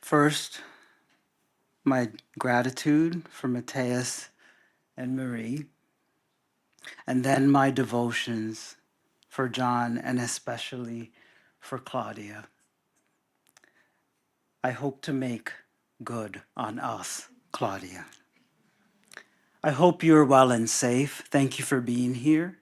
First, my gratitude for Matthias and Marie, and then my devotions for John and especially for Claudia. I hope to make good on us, Claudia. I hope you're well and safe. Thank you for being here.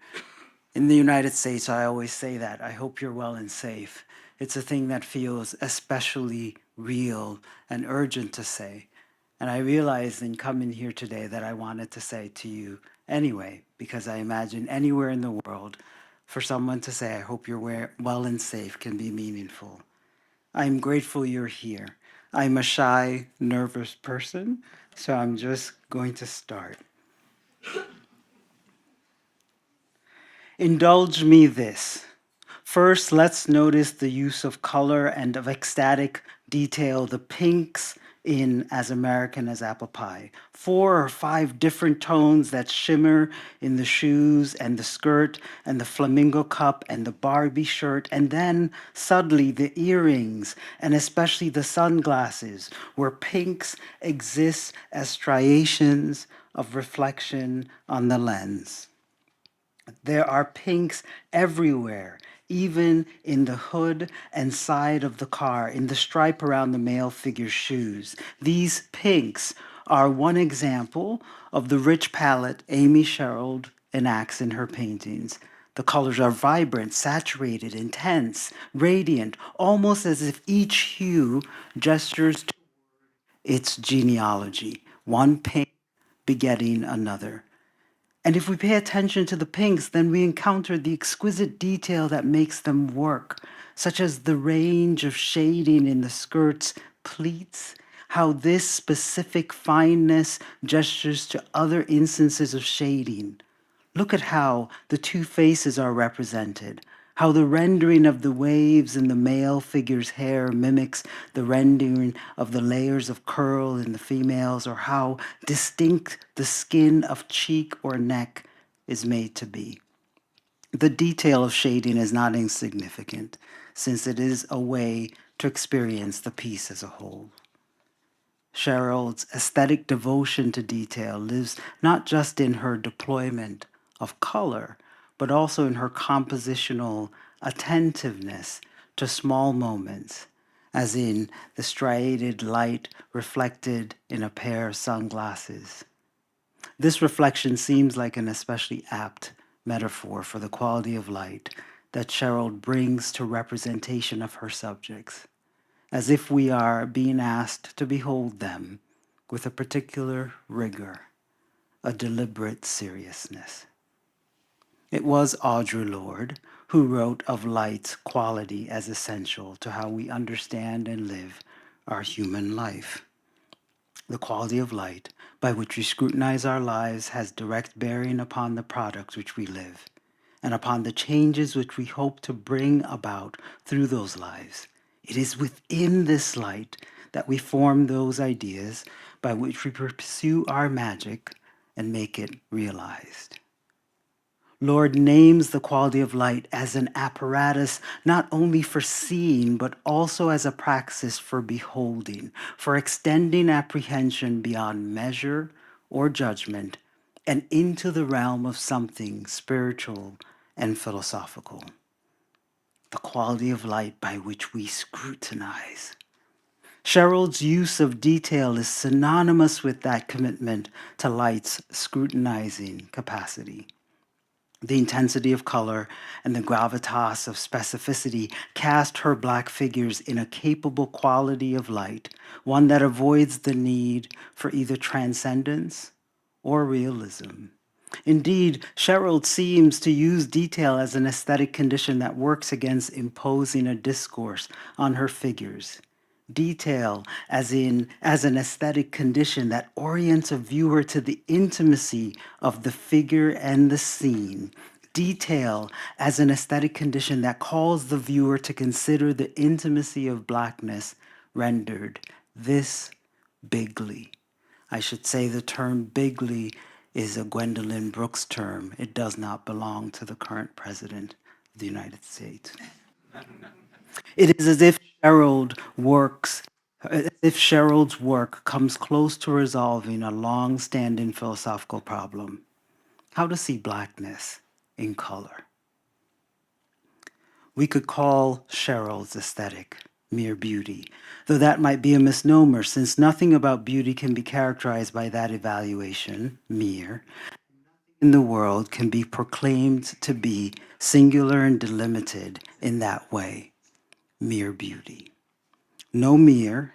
In the United States, I always say that. I hope you're well and safe. It's a thing that feels especially real and urgent to say. And I realized in coming here today that I wanted to say to you anyway, because I imagine anywhere in the world, for someone to say, I hope you're well and safe can be meaningful. I'm grateful you're here. I'm a shy, nervous person, so I'm just going to start. Indulge me this. First, let's notice the use of color and of ecstatic detail, the pinks in As American as Apple Pie. 4 or 5 different tones that shimmer in the shoes and the skirt and the flamingo cup and the Barbie shirt, and then suddenly the earrings and especially the sunglasses, where pinks exist as striations of reflection on the lens. There are pinks everywhere, even in the hood and side of the car, in the stripe around the male figure's shoes. These pinks are one example of the rich palette Amy Sherald enacts in her paintings. The colors are vibrant, saturated, intense, radiant, almost as if each hue gestures to its genealogy, one pink begetting another. And if we pay attention to the pinks, then we encounter the exquisite detail that makes them work, such as the range of shading in the skirt's pleats, how this specific fineness gestures to other instances of shading. Look at how the two faces are represented, how the rendering of the waves in the male figure's hair mimics the rendering of the layers of curl in the female's, or how distinct the skin of cheek or neck is made to be. The detail of shading is not insignificant, since it is a way to experience the piece as a whole. Sherald's aesthetic devotion to detail lives not just in her deployment of color, but also in her compositional attentiveness to small moments, as in the striated light reflected in a pair of sunglasses. This reflection seems like an especially apt metaphor for the quality of light that Sherald brings to representation of her subjects, as if we are being asked to behold them with a particular rigor, a deliberate seriousness. It was Audre Lorde who wrote of light's quality as essential to how we understand and live our human life. The quality of light by which we scrutinize our lives has direct bearing upon the products which we live, and upon the changes which we hope to bring about through those lives. It is within this light that we form those ideas by which we pursue our magic and make it realized. Lorde names the quality of light as an apparatus not only for seeing, but also as a praxis for beholding, for extending apprehension beyond measure or judgment and into the realm of something spiritual and philosophical. The quality of light by which we scrutinize. Sherald's use of detail is synonymous with that commitment to light's scrutinizing capacity. The intensity of color and the gravitas of specificity cast her Black figures in a capable quality of light, one that avoids the need for either transcendence or realism. Indeed, Sherald seems to use detail as an aesthetic condition that works against imposing a discourse on her figures. Detail as an aesthetic condition that orients a viewer to the intimacy of the figure and the scene. Detail as an aesthetic condition that calls the viewer to consider the intimacy of Blackness rendered this bigly. I should say the term bigly is a Gwendolyn Brooks term. It does not belong to the current president of the United States. It is as if Sherald works As if Sherald's work comes close to resolving a long-standing philosophical problem: how to see blackness in color. We could call Sherald's aesthetic mere beauty, though that might be a misnomer, since nothing about beauty can be characterized by that evaluation, mere, in the world can be proclaimed to be singular and delimited in that way, mere beauty. No mere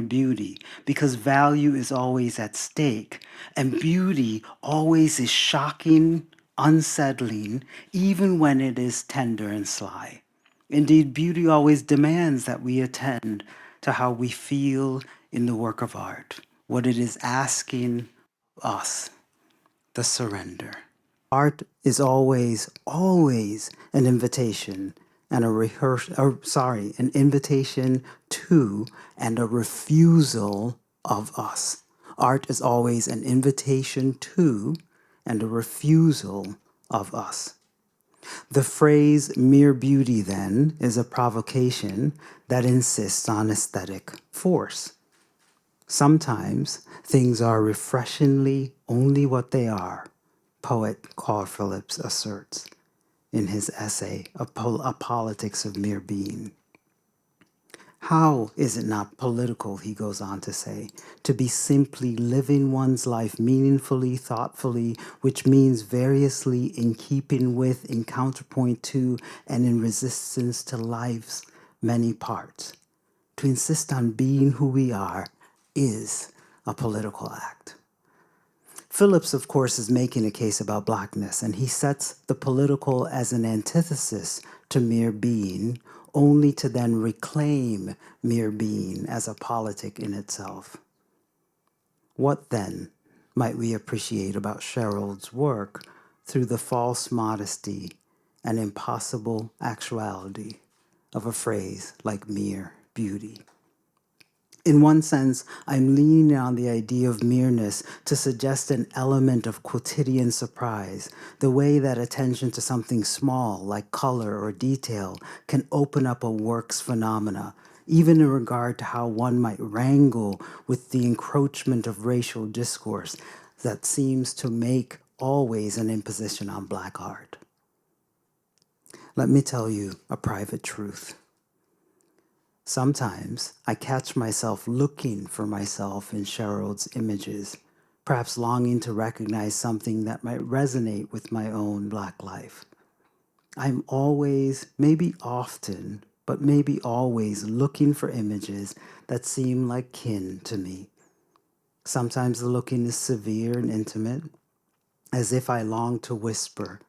beauty, because value is always at stake, and beauty always is shocking, unsettling, even when it is tender and sly. Indeed, beauty always demands that we attend to how we feel in the work of art, what it is asking us, the surrender. Art is always an invitation and an invitation to and a refusal of us. Art is always an invitation to and a refusal of us. The phrase mere beauty, then, is a provocation that insists on aesthetic force. Sometimes things are refreshingly only what they are, poet Carl Phillips asserts in his essay, A Poetics of Being. How is it not political, he goes on to say, to be simply living one's life meaningfully, thoughtfully, which means variously in keeping with, in counterpoint to, and in resistance to life's many parts? To insist on being who we are is a political act. Phillips, of course, is making a case about blackness, and he sets the political as an antithesis to mere being, only to then reclaim mere being as a politic in itself. What then might we appreciate about Sherald's work through the false modesty and impossible actuality of a phrase like mere beauty? In one sense, I'm leaning on the idea of mereness to suggest an element of quotidian surprise, the way that attention to something small, like color or detail, can open up a work's phenomena, even in regard to how one might wrangle with the encroachment of racial discourse that seems to make always an imposition on Black art. Let me tell you a private truth. Sometimes I catch myself looking for myself in Sherald's images, perhaps longing to recognize something that might resonate with my own Black life. I'm always, maybe often, but maybe always looking for images that seem like kin to me. Sometimes the looking is severe and intimate, as if I long to whisper,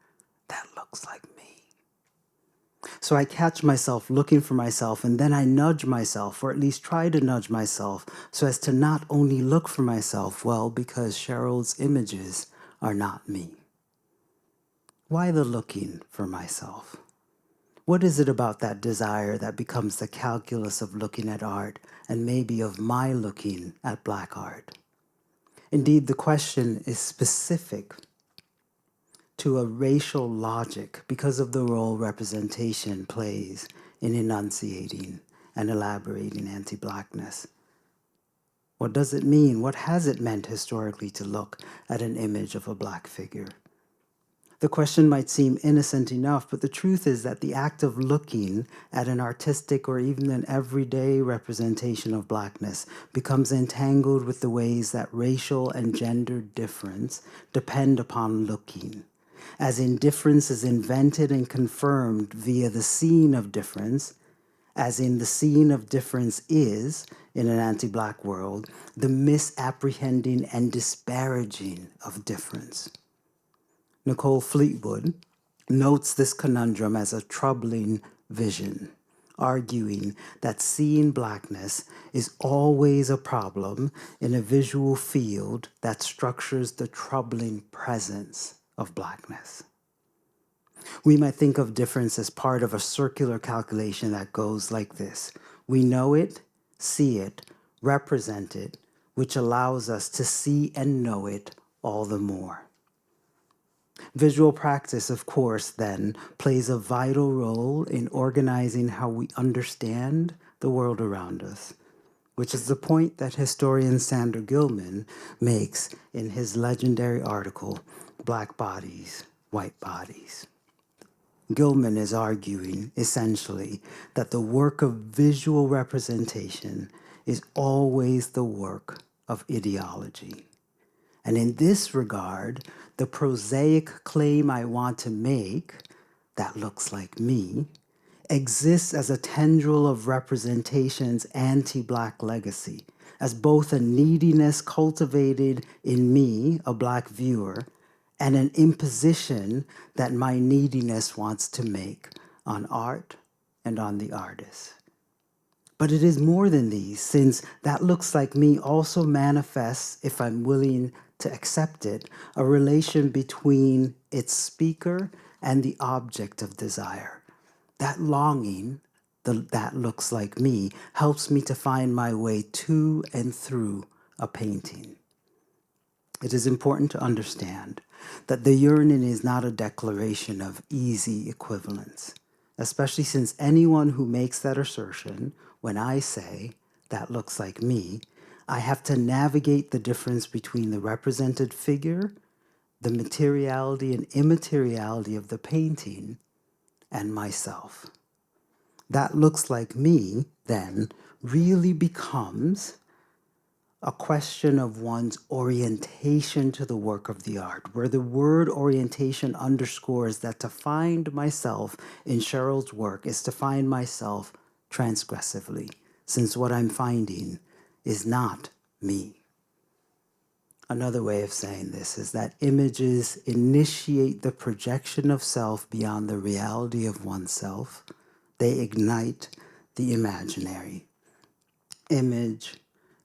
"That looks like me." So I catch myself looking for myself, and then I nudge myself, or at least try to nudge myself, so as to not only look for myself, well, because Sherald's images are not me. Why the looking for myself? What is it about that desire that becomes the calculus of looking at art, and maybe of my looking at Black art? Indeed, the question is specific to a racial logic because of the role representation plays in enunciating and elaborating anti-Blackness. What does it mean? What has it meant historically to look at an image of a Black figure? The question might seem innocent enough, but the truth is that the act of looking at an artistic or even an everyday representation of Blackness becomes entangled with the ways that racial and gender difference depend upon looking. As in, difference is invented and confirmed via the scene of difference, as in the scene of difference is, in an anti-Black world, the misapprehending and disparaging of difference. Nicole Fleetwood notes this conundrum as a troubling vision, arguing that seeing Blackness is always a problem in a visual field that structures the troubling presence of Blackness. We might think of difference as part of a circular calculation that goes like this. We know it, see it, represent it, which allows us to see and know it all the more. Visual practice, of course, then, plays a vital role in organizing how we understand the world around us. which is the point that historian Sander Gilman makes in his legendary article, Black Bodies, White Bodies. Gilman is arguing, essentially, that the work of visual representation is always the work of ideology. And in this regard, the prosaic claim I want to make, that looks like me, exists as a tendril of representation's anti-Black legacy, as both a neediness cultivated in me, a Black viewer, and an imposition that my neediness wants to make on art and on the artist. But it is more than these, since that looks like me also manifests, if I'm willing to accept it, a relation between its speaker and the object of desire. That longing, that looks like me, helps me to find my way to and through a painting. It is important to understand that the yearning is not a declaration of easy equivalence, especially since anyone who makes that assertion, when I say, that looks like me, I have to navigate the difference between the represented figure, the materiality and immateriality of the painting, and myself. That looks like me, then, really becomes a question of one's orientation to the work of the art, where the word orientation underscores that to find myself in Cheryl's work is to find myself transgressively, since what I'm finding is not me. Another way of saying this is that images initiate the projection of self beyond the reality of oneself. They ignite the imaginary. Image,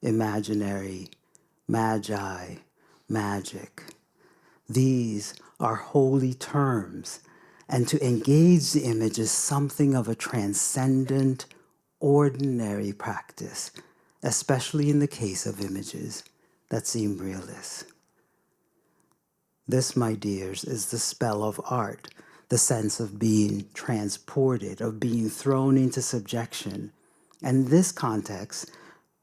imaginary, magi, magic. These are holy terms, and to engage the image is something of a transcendent, ordinary practice, especially in the case of images that seem realist. This, my dears, is the spell of art, the sense of being transported, of being thrown into subjection. And in this context,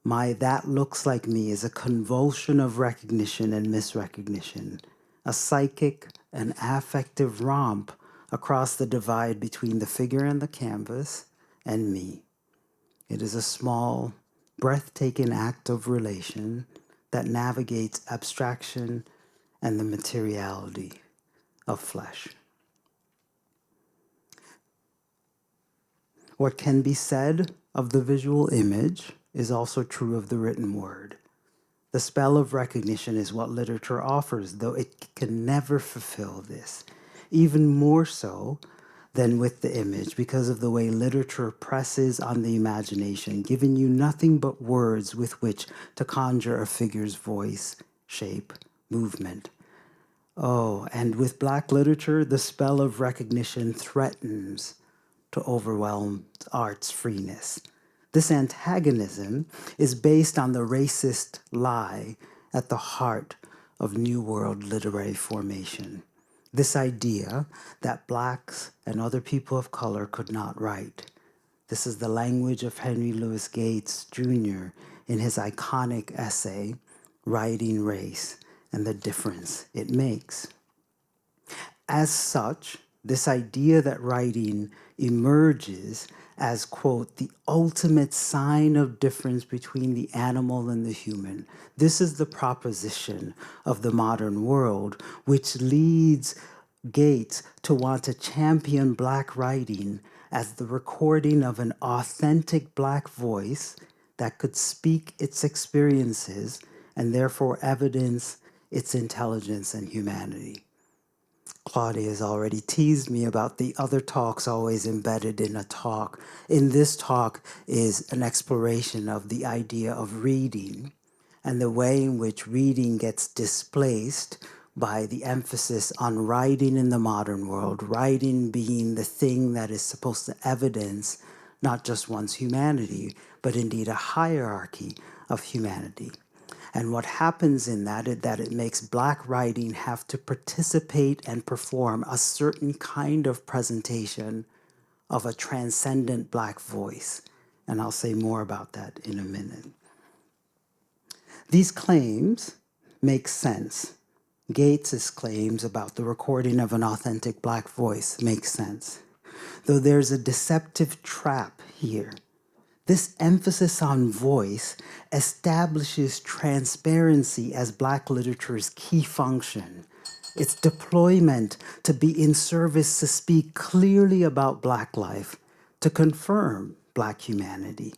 my that looks like me is a convulsion of recognition and misrecognition, a psychic and affective romp across the divide between the figure and the canvas and me. It is a small, breathtaking act of relation that navigates abstraction and the materiality of flesh. What can be said of the visual image is also true of the written word. The spell of recognition is what literature offers, though it can never fulfill this, even more so than with the image because of the way literature presses on the imagination, giving you nothing but words with which to conjure a figure's voice, shape, movement. Oh, and with Black literature, the spell of recognition threatens to overwhelm art's freeness. This antagonism is based on the racist lie at the heart of New World literary formation. This idea that Blacks and other people of color could not write. This is the language of Henry Louis Gates, Jr. in his iconic essay, Writing Race and the Difference It Makes. As such, this idea that writing emerges as, quote, the ultimate sign of difference between the animal and the human. This is the proposition of the modern world, which leads Gates to want to champion Black writing as the recording of an authentic Black voice that could speak its experiences and therefore evidence its intelligence and humanity. Claudia has already teased me about the other talks always embedded in a talk. In this talk is an exploration of the idea of reading and the way in which reading gets displaced by the emphasis on writing in the modern world, writing being the thing that is supposed to evidence not just one's humanity, but indeed a hierarchy of humanity. And what happens in that is that it makes Black writing have to participate and perform a certain kind of presentation of a transcendent Black voice. And I'll say more about that in a minute. These claims make sense. Gates's claims about the recording of an authentic Black voice make sense. Though there's a deceptive trap here. This emphasis on voice establishes transparency as Black literature's key function. Its deployment to be in service to speak clearly about Black life, to confirm Black humanity.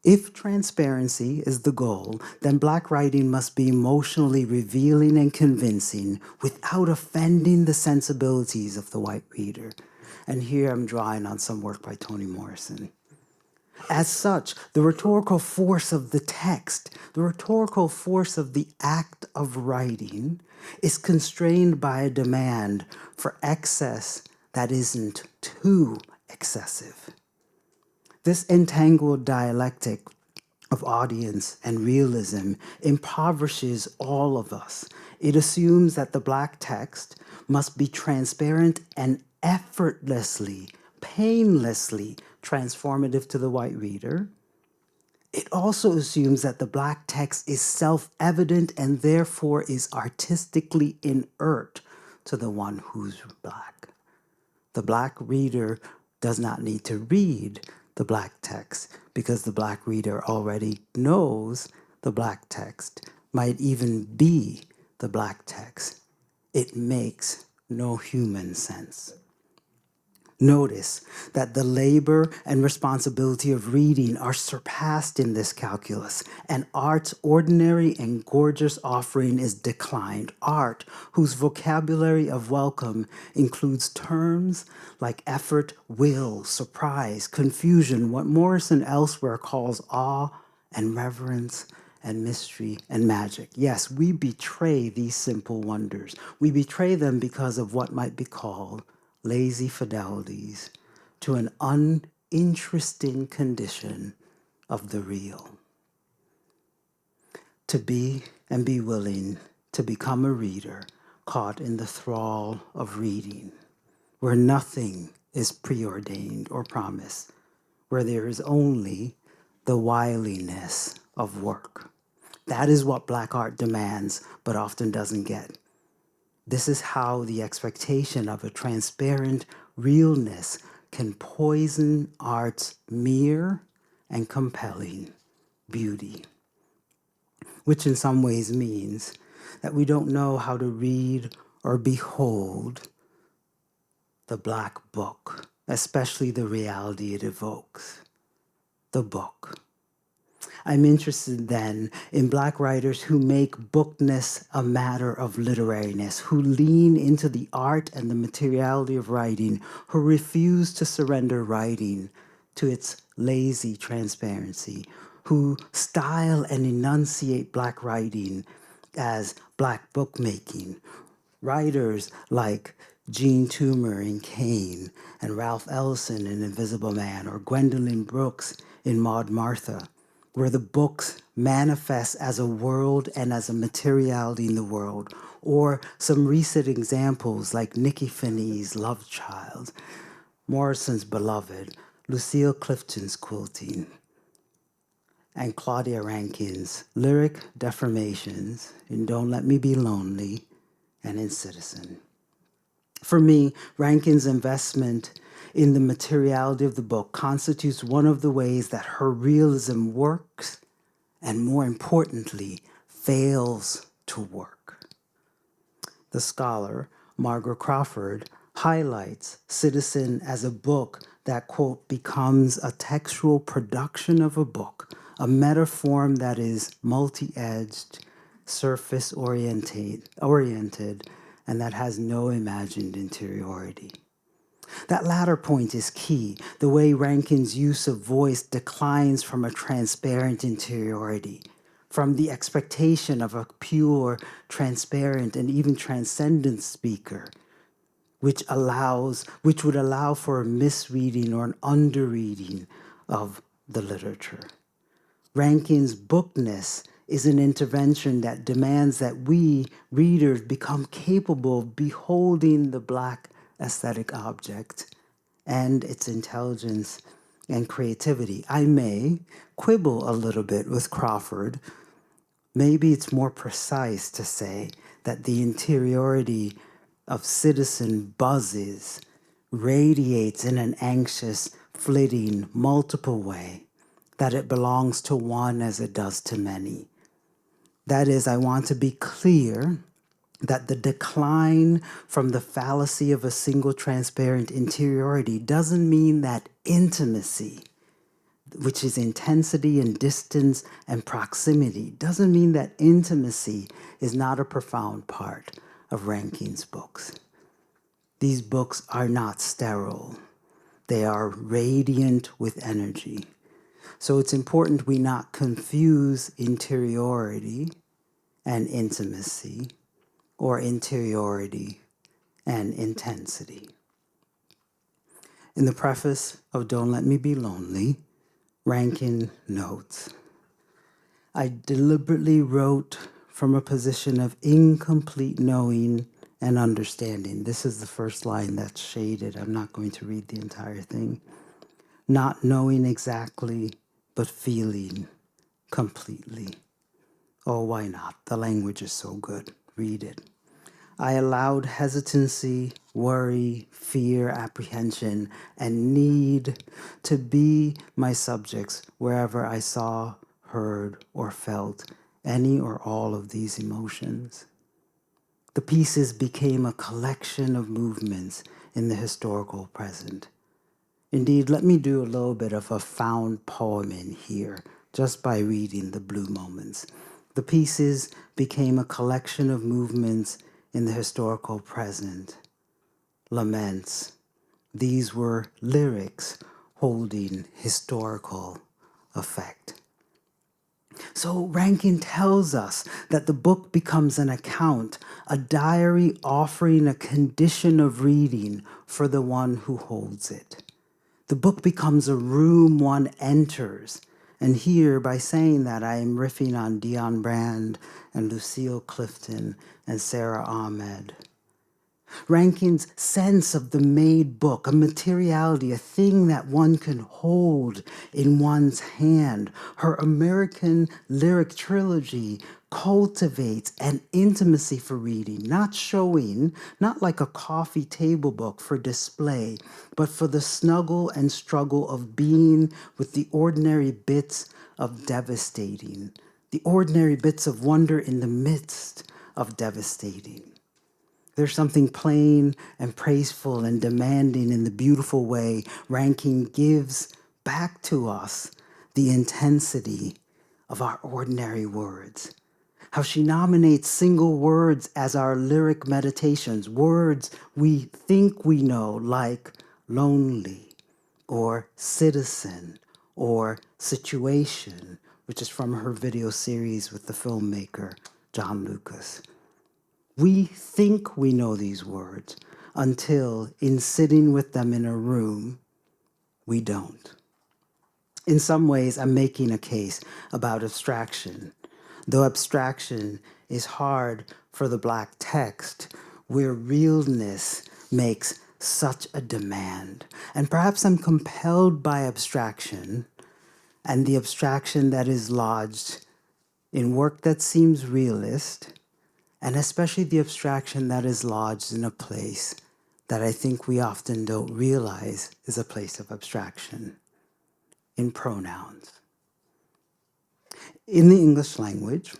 If transparency is the goal, then Black writing must be emotionally revealing and convincing without offending the sensibilities of the white reader. And here I'm drawing on some work by Toni Morrison. As such, the rhetorical force of the text, the rhetorical force of the act of writing, is constrained by a demand for excess that isn't too excessive. This entangled dialectic of audience and realism impoverishes all of us. It assumes that the Black text must be transparent and effortlessly, painlessly transformative to the white reader. It also assumes that the Black text is self-evident and therefore is artistically inert to the one who's Black. The Black reader does not need to read the Black text because the Black reader already knows the Black text, might even be the Black text. It makes no human sense. Notice that the labor and responsibility of reading are surpassed in this calculus, and art's ordinary and gorgeous offering is declined. Art, whose vocabulary of welcome includes terms like effort, will, surprise, confusion, what Morrison elsewhere calls awe and reverence and mystery and magic. Yes, we betray these simple wonders. We betray them because of what might be called lazy fidelities to an uninteresting condition of the real. To be and be willing to become a reader caught in the thrall of reading, where nothing is preordained or promised, where there is only the wiliness of work. That is what Black art demands, but often doesn't get. This is how the expectation of a transparent realness can poison art's mere and compelling beauty, which in some ways means that we don't know how to read or behold the Black book, especially the reality it evokes, the book. I'm interested then in Black writers who make bookness a matter of literariness, who lean into the art and the materiality of writing, who refuse to surrender writing to its lazy transparency, who style and enunciate Black writing as Black bookmaking. Writers like Jean Toomer in Cain and Ralph Ellison in Invisible Man, or Gwendolyn Brooks in Maud Martha, where the books manifest as a world and as a materiality in the world, or some recent examples like Nikki Finney's Love Child, Morrison's Beloved, Lucille Clifton's Quilting, and Claudia Rankine's lyric deformations in Don't Let Me Be Lonely and in Citizen. For me, Rankine's investment in the materiality of the book constitutes one of the ways that her realism works and, more importantly, fails to work. The scholar, Margaret Crawford, highlights Citizen as a book that, quote, becomes a textual production of a book, a metaform that is multi-edged, surface-oriented, and that has no imagined interiority. That latter point is key, the way Rankine's use of voice declines from a transparent interiority, from the expectation of a pure, transparent, and even transcendent speaker, which would allow for a misreading or an underreading of the literature. Rankine's bookness is an intervention that demands that we, readers, become capable of beholding the Black aesthetic object and its intelligence and creativity. I may quibble a little bit with Crawford Maybe it's more precise to say that the interiority of citizen buzzes, radiates in an anxious, flitting, multiple way, that it belongs to one as it does to many. That is, I want to be clear that the decline from the fallacy of a single transparent interiority doesn't mean that intimacy, which is intensity and distance and proximity, doesn't mean that intimacy is not a profound part of Rankine's books. These books are not sterile. They are radiant with energy. So it's important we not confuse interiority and intimacy, or interiority and intensity. In the preface of Don't Let Me Be Lonely, Rankine notes, I deliberately wrote from a position of incomplete knowing and understanding. This is the first line that's shaded. I'm not going to read the entire thing. Not knowing exactly, but feeling completely. Oh, why not? The language is so good. Read it. I allowed hesitancy, worry, fear, apprehension, and need to be my subjects wherever I saw, heard, or felt any or all of these emotions. The pieces became a collection of movements in the historical present. Indeed, let me do a little bit of a found poem in here, just by reading the blue moments. The pieces became a collection of movements in the historical present. Laments. These were lyrics holding historical effect. So Rankine tells us that the book becomes an account, a diary offering a condition of reading for the one who holds it. The book becomes a room one enters. And here, by saying that, I am riffing on Dion Brand and Lucille Clifton and Sarah Ahmed. Rankine's sense of the made book, a materiality, a thing that one can hold in one's hand. Her American lyric trilogy cultivates an intimacy for reading, not showing, not like a coffee table book for display, but for the snuggle and struggle of being with the ordinary bits of devastating, the ordinary bits of wonder in the midst of devastating. There's something plain and praiseful and demanding in the beautiful way Rankine gives back to us the intensity of our ordinary words. How she nominates single words as our lyric meditations, words we think we know, like lonely, or citizen, or situation, which is from her video series with the filmmaker John Lucas. We think we know these words until, in sitting with them in a room, we don't. In some ways, I'm making a case about abstraction, though abstraction is hard for the Black text, where realness makes such a demand. And perhaps I'm compelled by abstraction, and the abstraction that is lodged in work that seems realist, and especially the abstraction that is lodged in a place that I think we often don't realize is a place of abstraction, in pronouns. In the English language,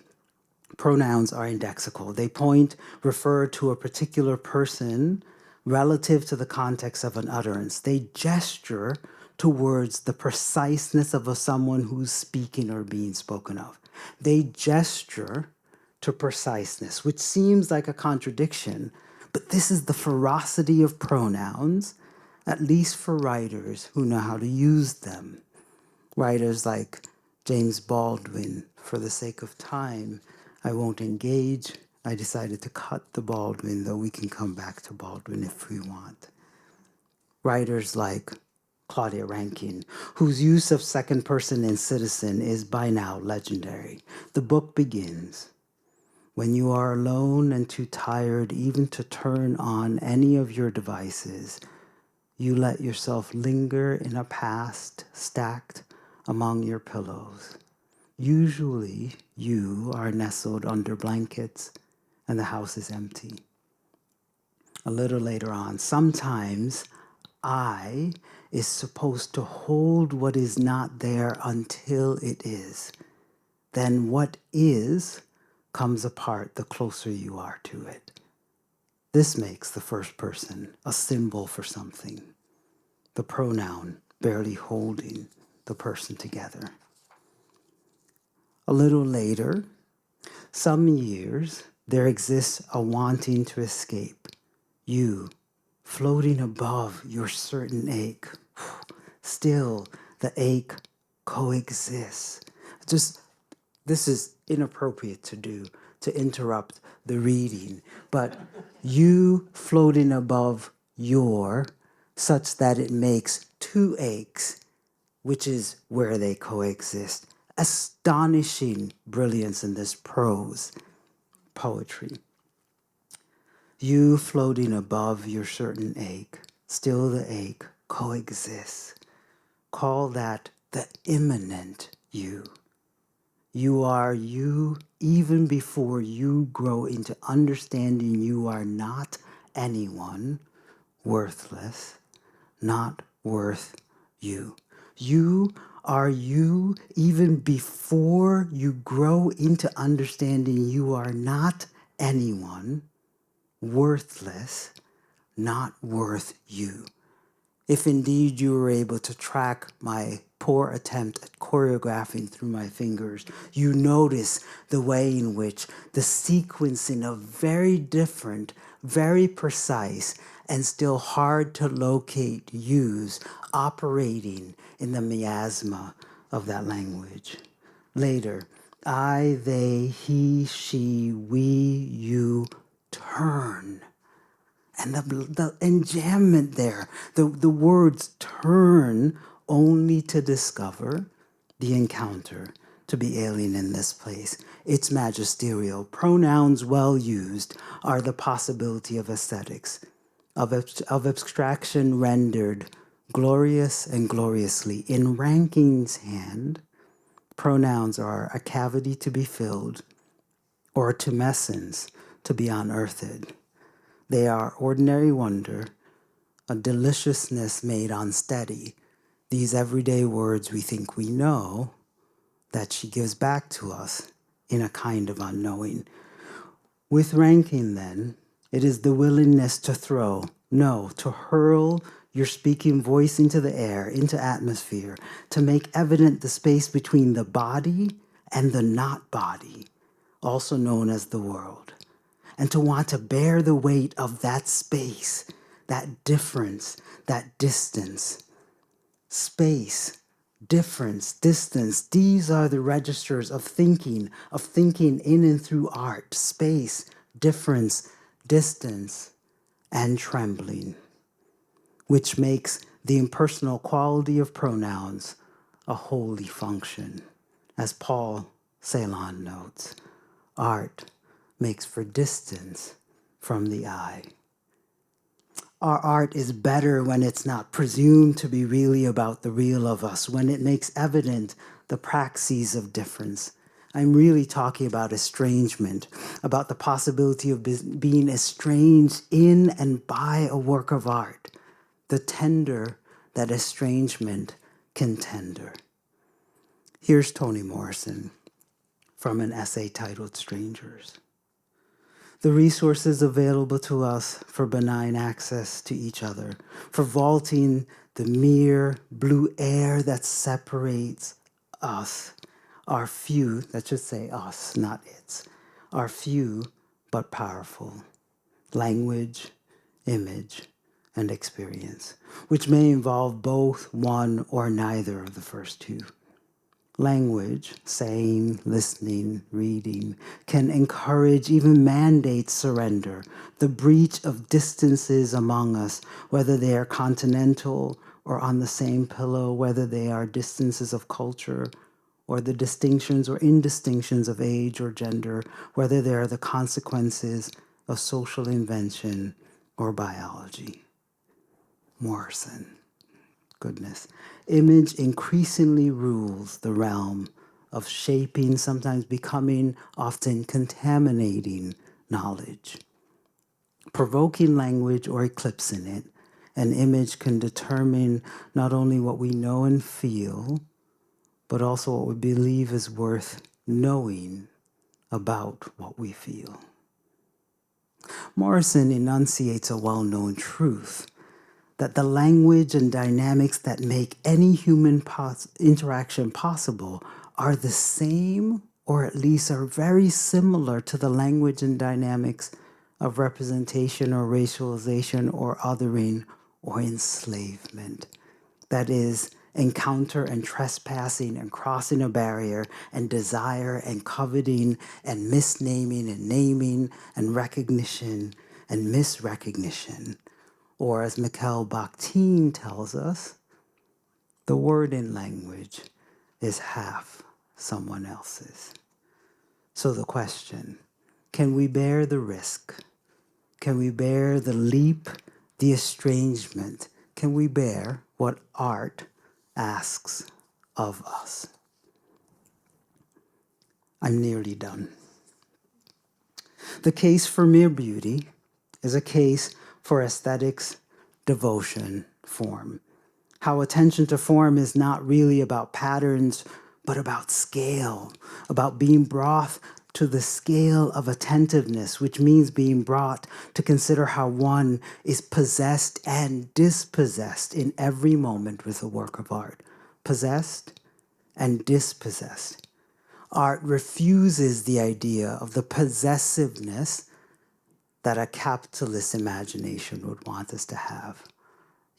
pronouns are indexical. They point, refer to a particular person relative to the context of an utterance. They gesture towards the preciseness of someone who's speaking or being spoken of. They gesture to preciseness, which seems like a contradiction, but this is the ferocity of pronouns, at least for writers who know how to use them. Writers like James Baldwin. For the sake of time, I won't engage. I decided to cut the Baldwin, though we can come back to Baldwin if we want. Writers like Claudia Rankine, whose use of second person and citizen is by now legendary. The book begins, when you are alone and too tired even to turn on any of your devices, you let yourself linger in a past stacked among your pillows. Usually, you are nestled under blankets and the house is empty. A little later on, sometimes I is supposed to hold what is not there until it is. Then what is comes apart the closer you are to it. This makes the first person a symbol for something, the pronoun barely holding the person together. A little later, some years, there exists a wanting to escape. You, floating above your certain ache. Still, the ache coexists. This is inappropriate to do, to interrupt the reading, but you floating above your, such that it makes two aches, which is where they coexist. Astonishing brilliance in this prose poetry. You floating above your certain ache, still the ache coexists. Call that the immanent you. You are you even before you grow into understanding you are not anyone, worthless, not worth you. You are you even before you grow into understanding you are not anyone, worthless, not worth you. If indeed you were able to track my poor attempt at choreographing through my fingers, you notice the way in which the sequencing of very different, very precise, and still hard to locate yous operating in the miasma of that language. Later, I, they, he, she, we, you turn. And the enjambment there, the words turn only to discover the encounter, to be alien in this place. It's magisterial. Pronouns well used are the possibility of aesthetics, of abstraction rendered glorious and gloriously. In Rankine's hand, pronouns are a cavity to be filled or a tumescence to be unearthed. They are ordinary wonder, a deliciousness made unsteady. These everyday words we think we know that she gives back to us in a kind of unknowing. With Rankine, then, it is the willingness to throw, no, to hurl your speaking voice into the air, into atmosphere, to make evident the space between the body and the not body, also known as the world. And to want to bear the weight of that space, that difference, that distance. Space, difference, distance, these are the registers of thinking in and through art. Space, difference, distance, and trembling, which makes the impersonal quality of pronouns a holy function. As Paul Celan notes, art makes for distance from the eye. Our art is better when it's not presumed to be really about the real of us, when it makes evident the praxis of difference. I'm really talking about estrangement, about the possibility of being estranged in and by a work of art, the tender that estrangement can tender. Here's Toni Morrison from an essay titled Strangers. The resources available to us for benign access to each other, for vaulting the mere blue air that separates us, are few, that should say us, not its, are few but powerful. Language, image, and experience, which may involve both one or neither of the first two. Language, saying, listening, reading, can encourage, even mandate surrender, the breach of distances among us, whether they are continental or on the same pillow, whether they are distances of culture or the distinctions or indistinctions of age or gender, whether they are the consequences of social invention or biology. Morrison. Goodness. Image increasingly rules the realm of shaping, sometimes becoming, often contaminating knowledge. Provoking language or eclipsing it, an image can determine not only what we know and feel, but also what we believe is worth knowing about what we feel. Morrison enunciates a well-known truth that the language and dynamics that make any human interaction possible are the same, or at least are very similar to the language and dynamics of representation or racialization or othering or enslavement. That is, encounter and trespassing and crossing a barrier and desire and coveting and misnaming and naming and recognition and misrecognition. Or as Mikhail Bakhtin tells us, the word in language is half someone else's. So the question, can we bear the risk? Can we bear the leap, the estrangement? Can we bear what art asks of us? I'm nearly done. The case for mere beauty is a case for aesthetics, devotion, form. How attention to form is not really about patterns, but about scale, about being brought to the scale of attentiveness, which means being brought to consider how one is possessed and dispossessed in every moment with a work of art. Possessed and dispossessed. Art refuses the idea of the possessiveness that a capitalist imagination would want us to have.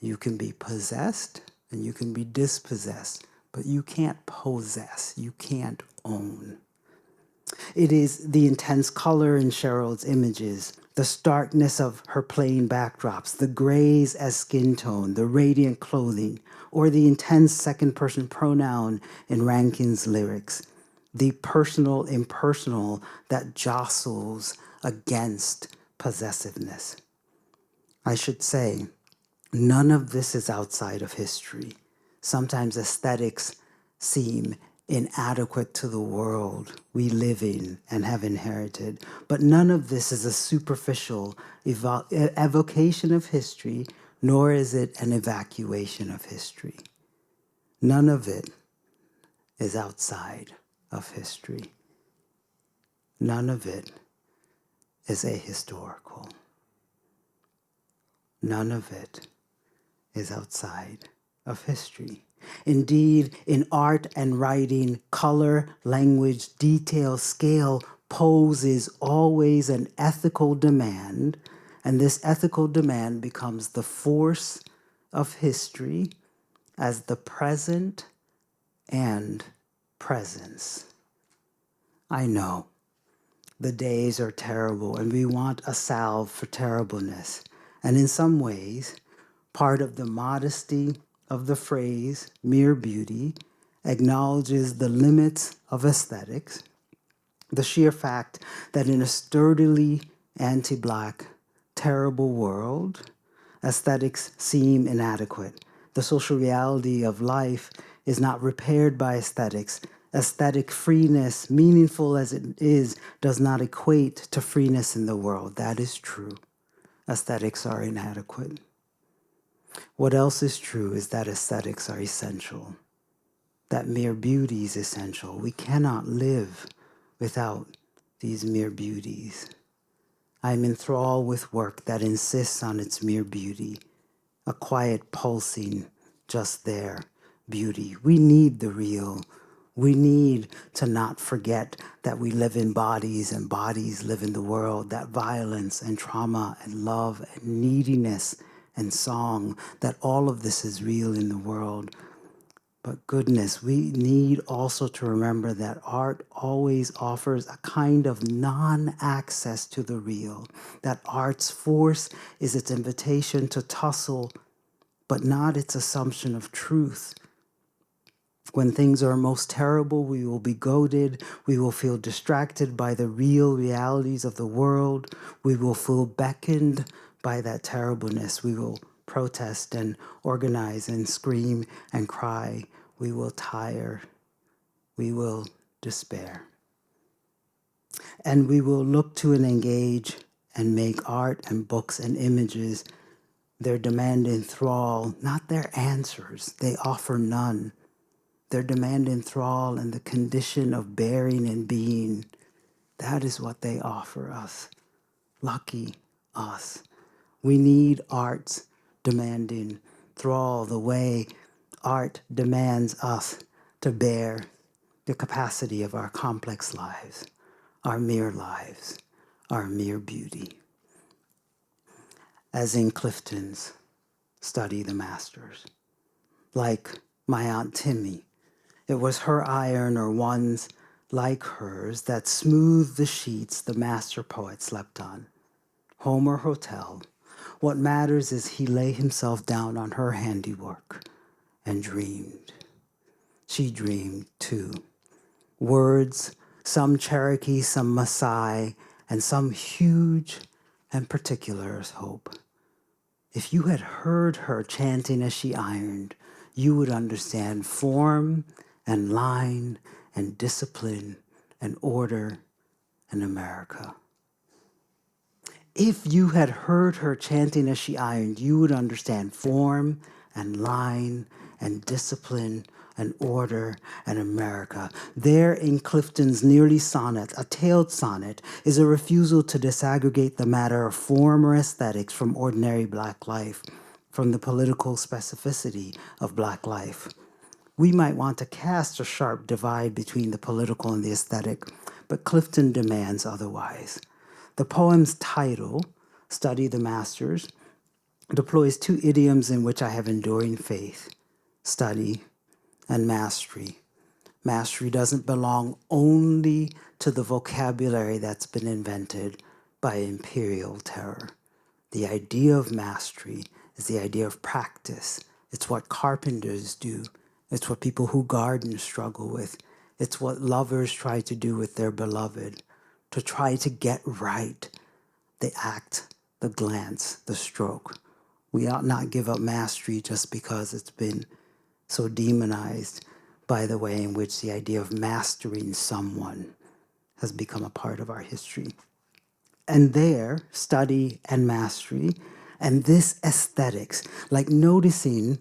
You can be possessed and you can be dispossessed, but you can't possess, you can't own. It is the intense color in Cheryl's images, the starkness of her plain backdrops, the grays as skin tone, the radiant clothing, or the intense second-person pronoun in Rankine's lyrics, the personal impersonal that jostles against possessiveness. I should say, none of this is outside of history. Sometimes aesthetics seem inadequate to the world we live in and have inherited, but none of this is a superficial evocation of history, nor is it an evacuation of history. None of it is outside of history. None of it is ahistorical. None of it is outside of history. Indeed, in art and writing, color, language, detail, scale poses always an ethical demand, and this ethical demand becomes the force of history as the present and presence. I know the days are terrible, and we want a salve for terribleness. And in some ways, part of the modesty of the phrase mere beauty acknowledges the limits of aesthetics, the sheer fact that in a sturdily anti-Black, terrible world, aesthetics seem inadequate. The social reality of life is not repaired by aesthetics. Aesthetic freeness, meaningful as it is, does not equate to freeness in the world. That is true. Aesthetics are inadequate. What else is true is that aesthetics are essential, that mere beauty is essential. We cannot live without these mere beauties. I am enthralled with work that insists on its mere beauty, a quiet pulsing, just there, beauty. We need the real. We need to not forget that we live in bodies and bodies live in the world, that violence and trauma and love and neediness and song, that all of this is real in the world. But goodness, we need also to remember that art always offers a kind of non-access to the real, that art's force is its invitation to tussle, but not its assumption of truth. When things are most terrible, we will be goaded. We will feel distracted by the real realities of the world. We will feel beckoned by that terribleness. We will protest and organize and scream and cry. We will tire. We will despair. And we will look to and engage and make art and books and images their demand enthrall, not their answers. They offer none. Their demand enthrall and the condition of bearing and being, that is what they offer us. Lucky us. We need art's demanding thrall the way art demands us to bear the capacity of our complex lives, our mere lives, our mere beauty. As in Clifton's Study the Masters. Like my Aunt Timmy, it was her iron or ones like hers that smoothed the sheets the master poet slept on. Home or hotel, what matters is he lay himself down on her handiwork and dreamed. She dreamed too. Words, some Cherokee, some Maasai, and some huge and particular as hope. If you had heard her chanting as she ironed, you would understand form and line and discipline and order and America. If you had heard her chanting as she ironed, you would understand form and line and discipline and order and America. There in Clifton's nearly sonnet, a tailed sonnet, is a refusal to disaggregate the matter of form or aesthetics from ordinary Black life, from the political specificity of Black life. We might want to cast a sharp divide between the political and the aesthetic, but Clifton demands otherwise. The poem's title, Study the Masters, deploys two idioms in which I have enduring faith: study and mastery. Mastery doesn't belong only to the vocabulary that's been invented by imperial terror. The idea of mastery is the idea of practice. It's what carpenters do. It's what people who garden struggle with. It's what lovers try to do with their beloved, to try to get right the act, the glance, the stroke. We ought not give up mastery just because it's been so demonized by the way in which the idea of mastering someone has become a part of our history. And there, study and mastery, and this aesthetics, like noticing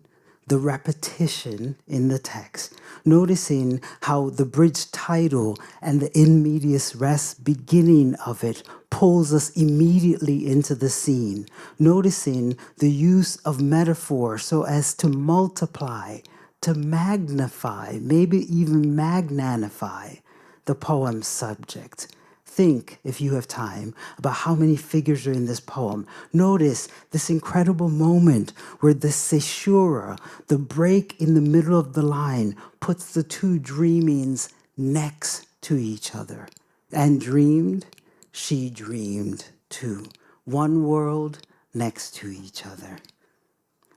the repetition in the text, noticing how the bridge title and the in medias res beginning of it pulls us immediately into the scene, noticing the use of metaphor so as to multiply, to magnify, maybe even magnanify the poem's subject. Think, if you have time, about how many figures are in this poem. Notice this incredible moment where the caesura, the break in the middle of the line, puts the two dreamings next to each other. And dreamed, she dreamed too. One world next to each other.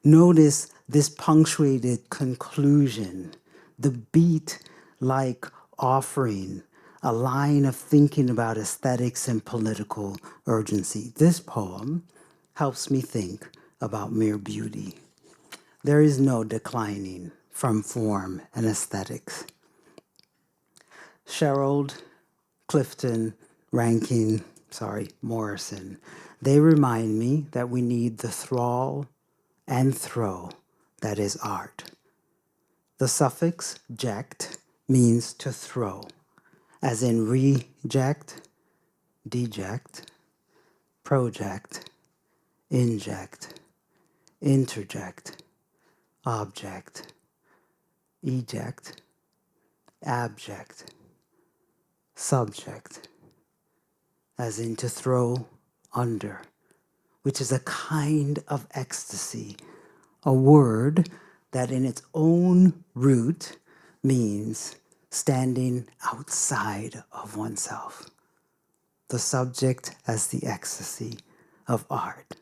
Notice this punctuated conclusion, the beat-like offering, a line of thinking about aesthetics and political urgency. This poem helps me think about mere beauty. There is no declining from form and aesthetics. Sherald, Clifton, Morrison, they remind me that we need the thrall and throw that is art. The suffix ject means to throw, as in reject, deject, project, inject, interject, object, eject, abject, subject, as in to throw under, which is a kind of ecstasy, a word that in its own root means standing outside of oneself. The subject as the ecstasy of art.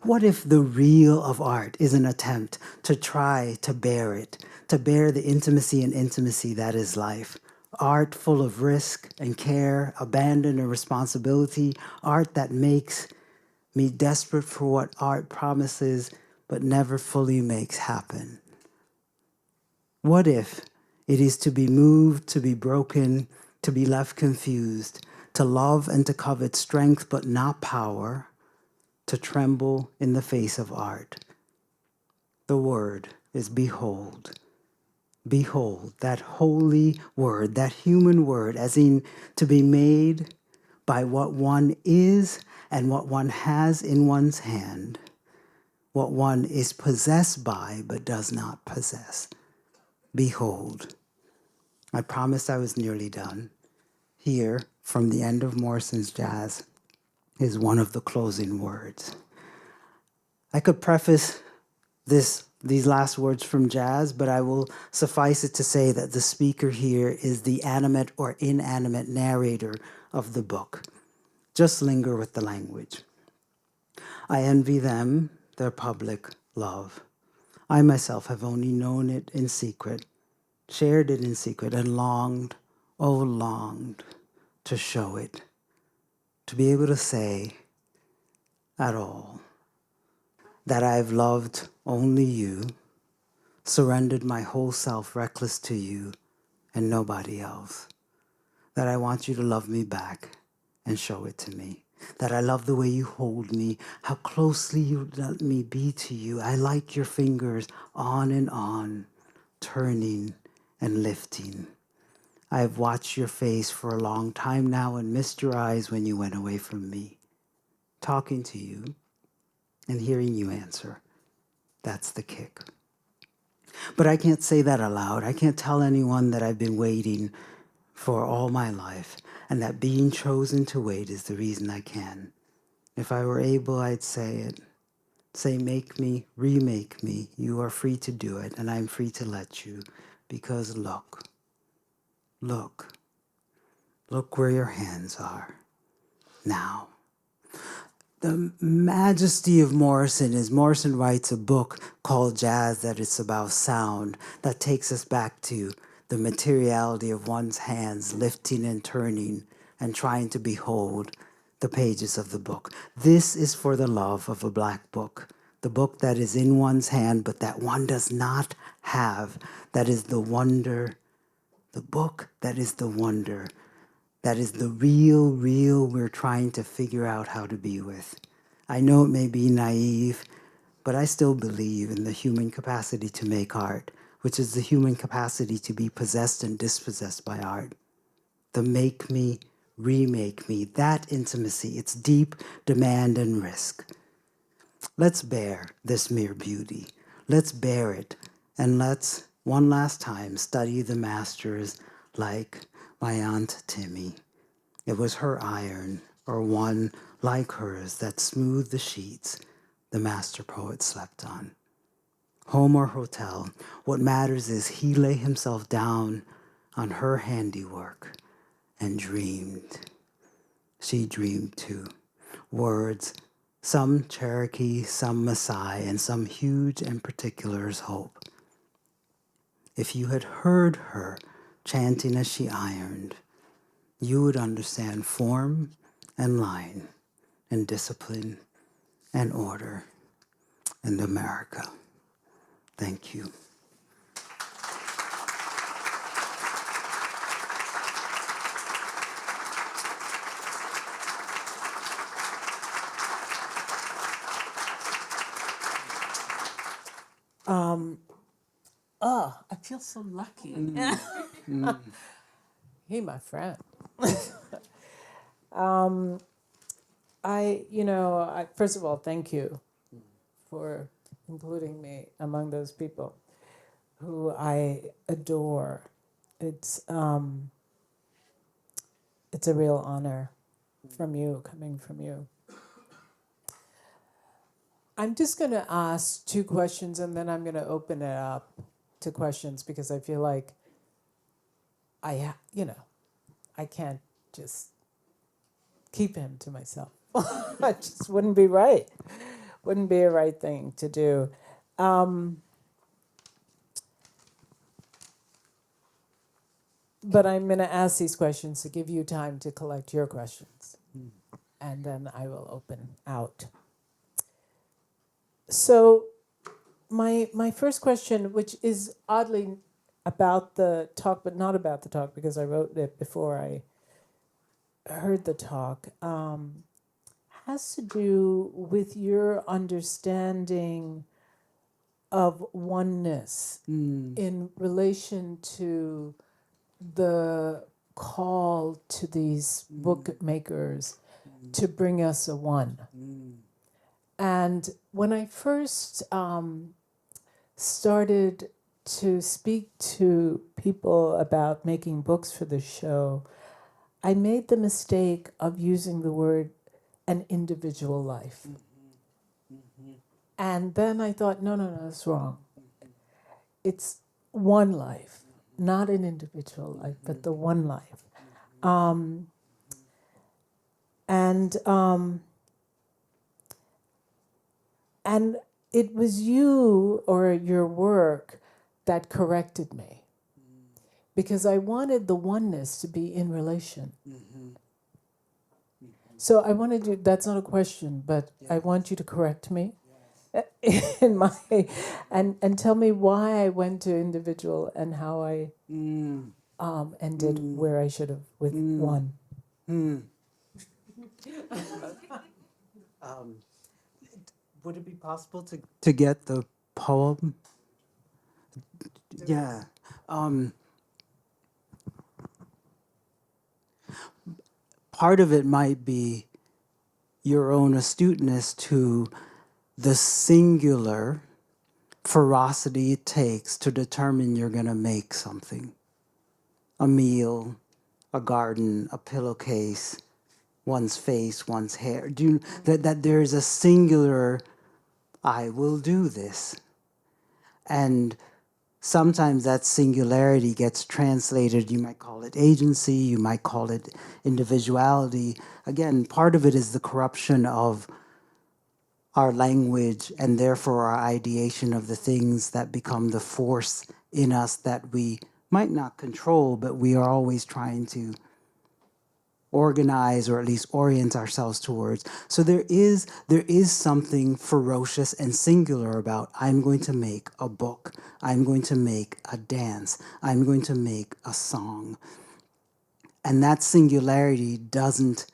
What if the real of art is an attempt to try to bear it, to bear the intimacy and intimacy that is life? Art full of risk and care, abandon and responsibility, art that makes me desperate for what art promises but never fully makes happen. What if, It is to be moved, to be broken, to be left confused, to love and to covet strength but not power, to tremble in the face of art. The word is behold. Behold, that holy word, that human word, as in to be made by what one is and what one has in one's hand, what one is possessed by but does not possess. Behold. I promised I was nearly done. Here, from the end of Morrison's jazz, is one of the closing words. I could preface these last words from jazz, but I will suffice it to say that the speaker here is the animate or inanimate narrator of the book. Just linger with the language. I envy them, their public love. I myself have only known it in secret, shared it in secret, and longed, oh, longed to show it, to be able to say at all that I've loved only you, surrendered my whole self reckless to you and nobody else, that I want you to love me back and show it to me, that I love the way you hold me, how closely you let me be to you. I like your fingers on and on, turning and lifting. I've watched your face for a long time now and missed your eyes when you went away from me. Talking to you and hearing you answer, that's the kick. But I can't say that aloud. I can't tell anyone that I've been waiting for all my life and that being chosen to wait is the reason I can. If I were able, I'd say it. Say, make me, remake me. You are free to do it, and I'm free to let you. Because look, look, look where your hands are now. The majesty of Morrison is Morrison writes a book called Jazz that it's about sound that takes us back to the materiality of one's hands lifting and turning and trying to behold the pages of the book. This is for the love of a black book, the book that is in one's hand but that one does not have. That is the wonder, the book that is the wonder. That is the real we're trying to figure out how to be with. I know it may be naive, but I still believe in the human capacity to make art, which is the human capacity to be possessed and dispossessed by art. The make me, remake me, that intimacy, its deep demand and risk. Let's bear this mere beauty. Let's bear it, and let's, one last time, study the masters like my Aunt Timmy. It was her iron, or one like hers, that smoothed the sheets the master poet slept on. Home or hotel, what matters is he lay himself down on her handiwork and dreamed. She dreamed too. Words, some Cherokee, some Maasai, and some huge and particular's hope. If you had heard her chanting as she ironed, you would understand form and line and discipline and order and America. Thank you. I feel so lucky. Hey, my friend. First of all, thank you for including me among those people who I adore. It's a real honor coming from you. I'm just going to ask two questions and then I'm going to open it up to questions because I feel like I can't just keep him to myself. It just wouldn't be right. Wouldn't be a right thing to do. But I'm going to ask these questions to give you time to collect your questions. And then I will open out. So my first question, which is oddly about the talk, but not about the talk because I wrote it before I heard the talk, has to do with your understanding of oneness in relation to the call to these bookmakers to bring us a one. And when I first started to speak to people about making books for the show, I made the mistake of using the word an individual life. And then I thought, no, that's wrong. It's one life, not an individual life, but the one life. And it was you or your work that corrected me because I wanted the oneness to be in relation. So I wanted you, that's not a question, but I want you to correct me in my, and tell me why I went to individual and how I ended where I should have with one. Would it be possible to get the poem? Yeah. Part of it might be your own astuteness to the singular ferocity it takes to determine you're going to make something. A meal, a garden, a pillowcase, one's face, one's hair. That there is a singular, I will do this. And sometimes that singularity gets translated, you might call it agency, you might call it individuality. Again, part of it is the corruption of our language and therefore our ideation of the things that become the force in us that we might not control, but we are always trying to organize or at least orient ourselves towards. So there is something ferocious and singular about I'm going to make a book, I'm going to make a dance, I'm going to make a song. And that singularity doesn't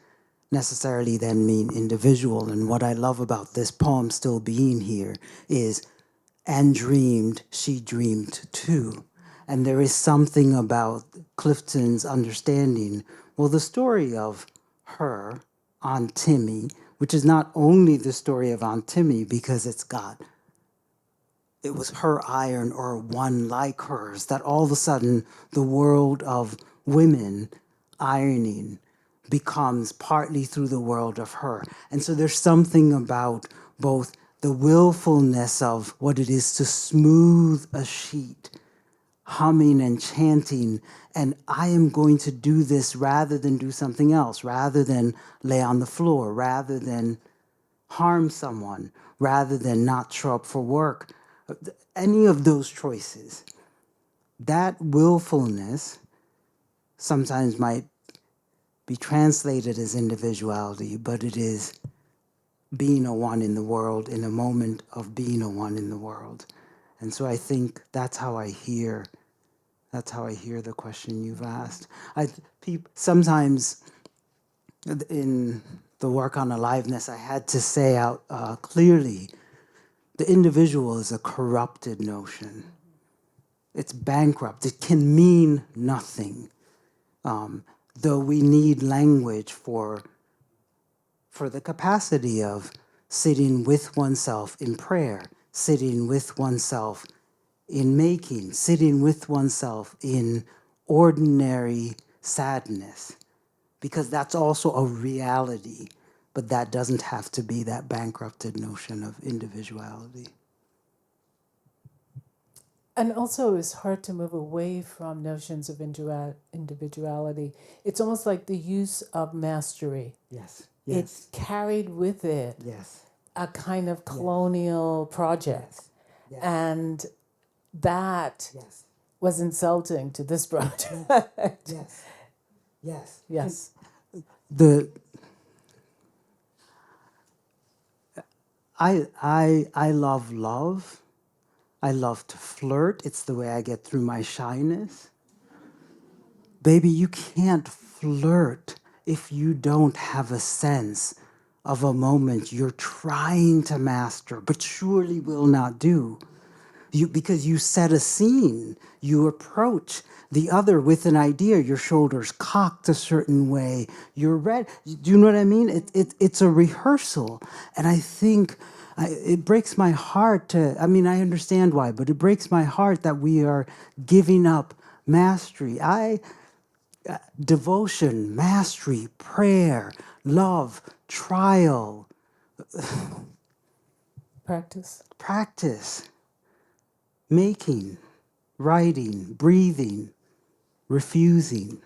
necessarily then mean individual. And what I love about this poem still being here is, and dreamed, she dreamed too. And there is something about Clifton's understanding, well, the story of her, Aunt Timmy, which is not only the story of Aunt Timmy because it was her iron or one like hers, that all of a sudden the world of women ironing becomes partly through the world of her. And so there's something about both the willfulness of what it is to smooth a sheet, humming and chanting, and I am going to do this rather than do something else, rather than lay on the floor, rather than harm someone, rather than not show up for work. Any of those choices, that willfulness sometimes might be translated as individuality, but it is being a one in the world in a moment of being a one in the world. And so I think that's how I hear the question you've asked. Sometimes in the work on aliveness, I had to say out clearly, the individual is a corrupted notion. It's bankrupt. It can mean nothing. Though we need language for the capacity of sitting with oneself in prayer, sitting with oneself in making, sitting with oneself in ordinary sadness, because that's also a reality, but that doesn't have to be that bankrupted notion of individuality. And also, it's hard to move away from notions of individuality. It's almost like the use of mastery. Yes. It carried with it a kind of colonial project. Yes. And that was insulting to this project. Yes. I love love. I love to flirt. It's the way I get through my shyness. Baby, you can't flirt if you don't have a sense of a moment you're trying to master, but surely will not do. Because you set a scene, you approach the other with an idea, your shoulders cocked a certain way, you're ready. Do you know what I mean? It's a rehearsal. And I think it breaks my heart I mean, I understand why, but it breaks my heart that we are giving up mastery. Devotion, mastery, prayer, love, trial, practice, making, writing, breathing, refusing.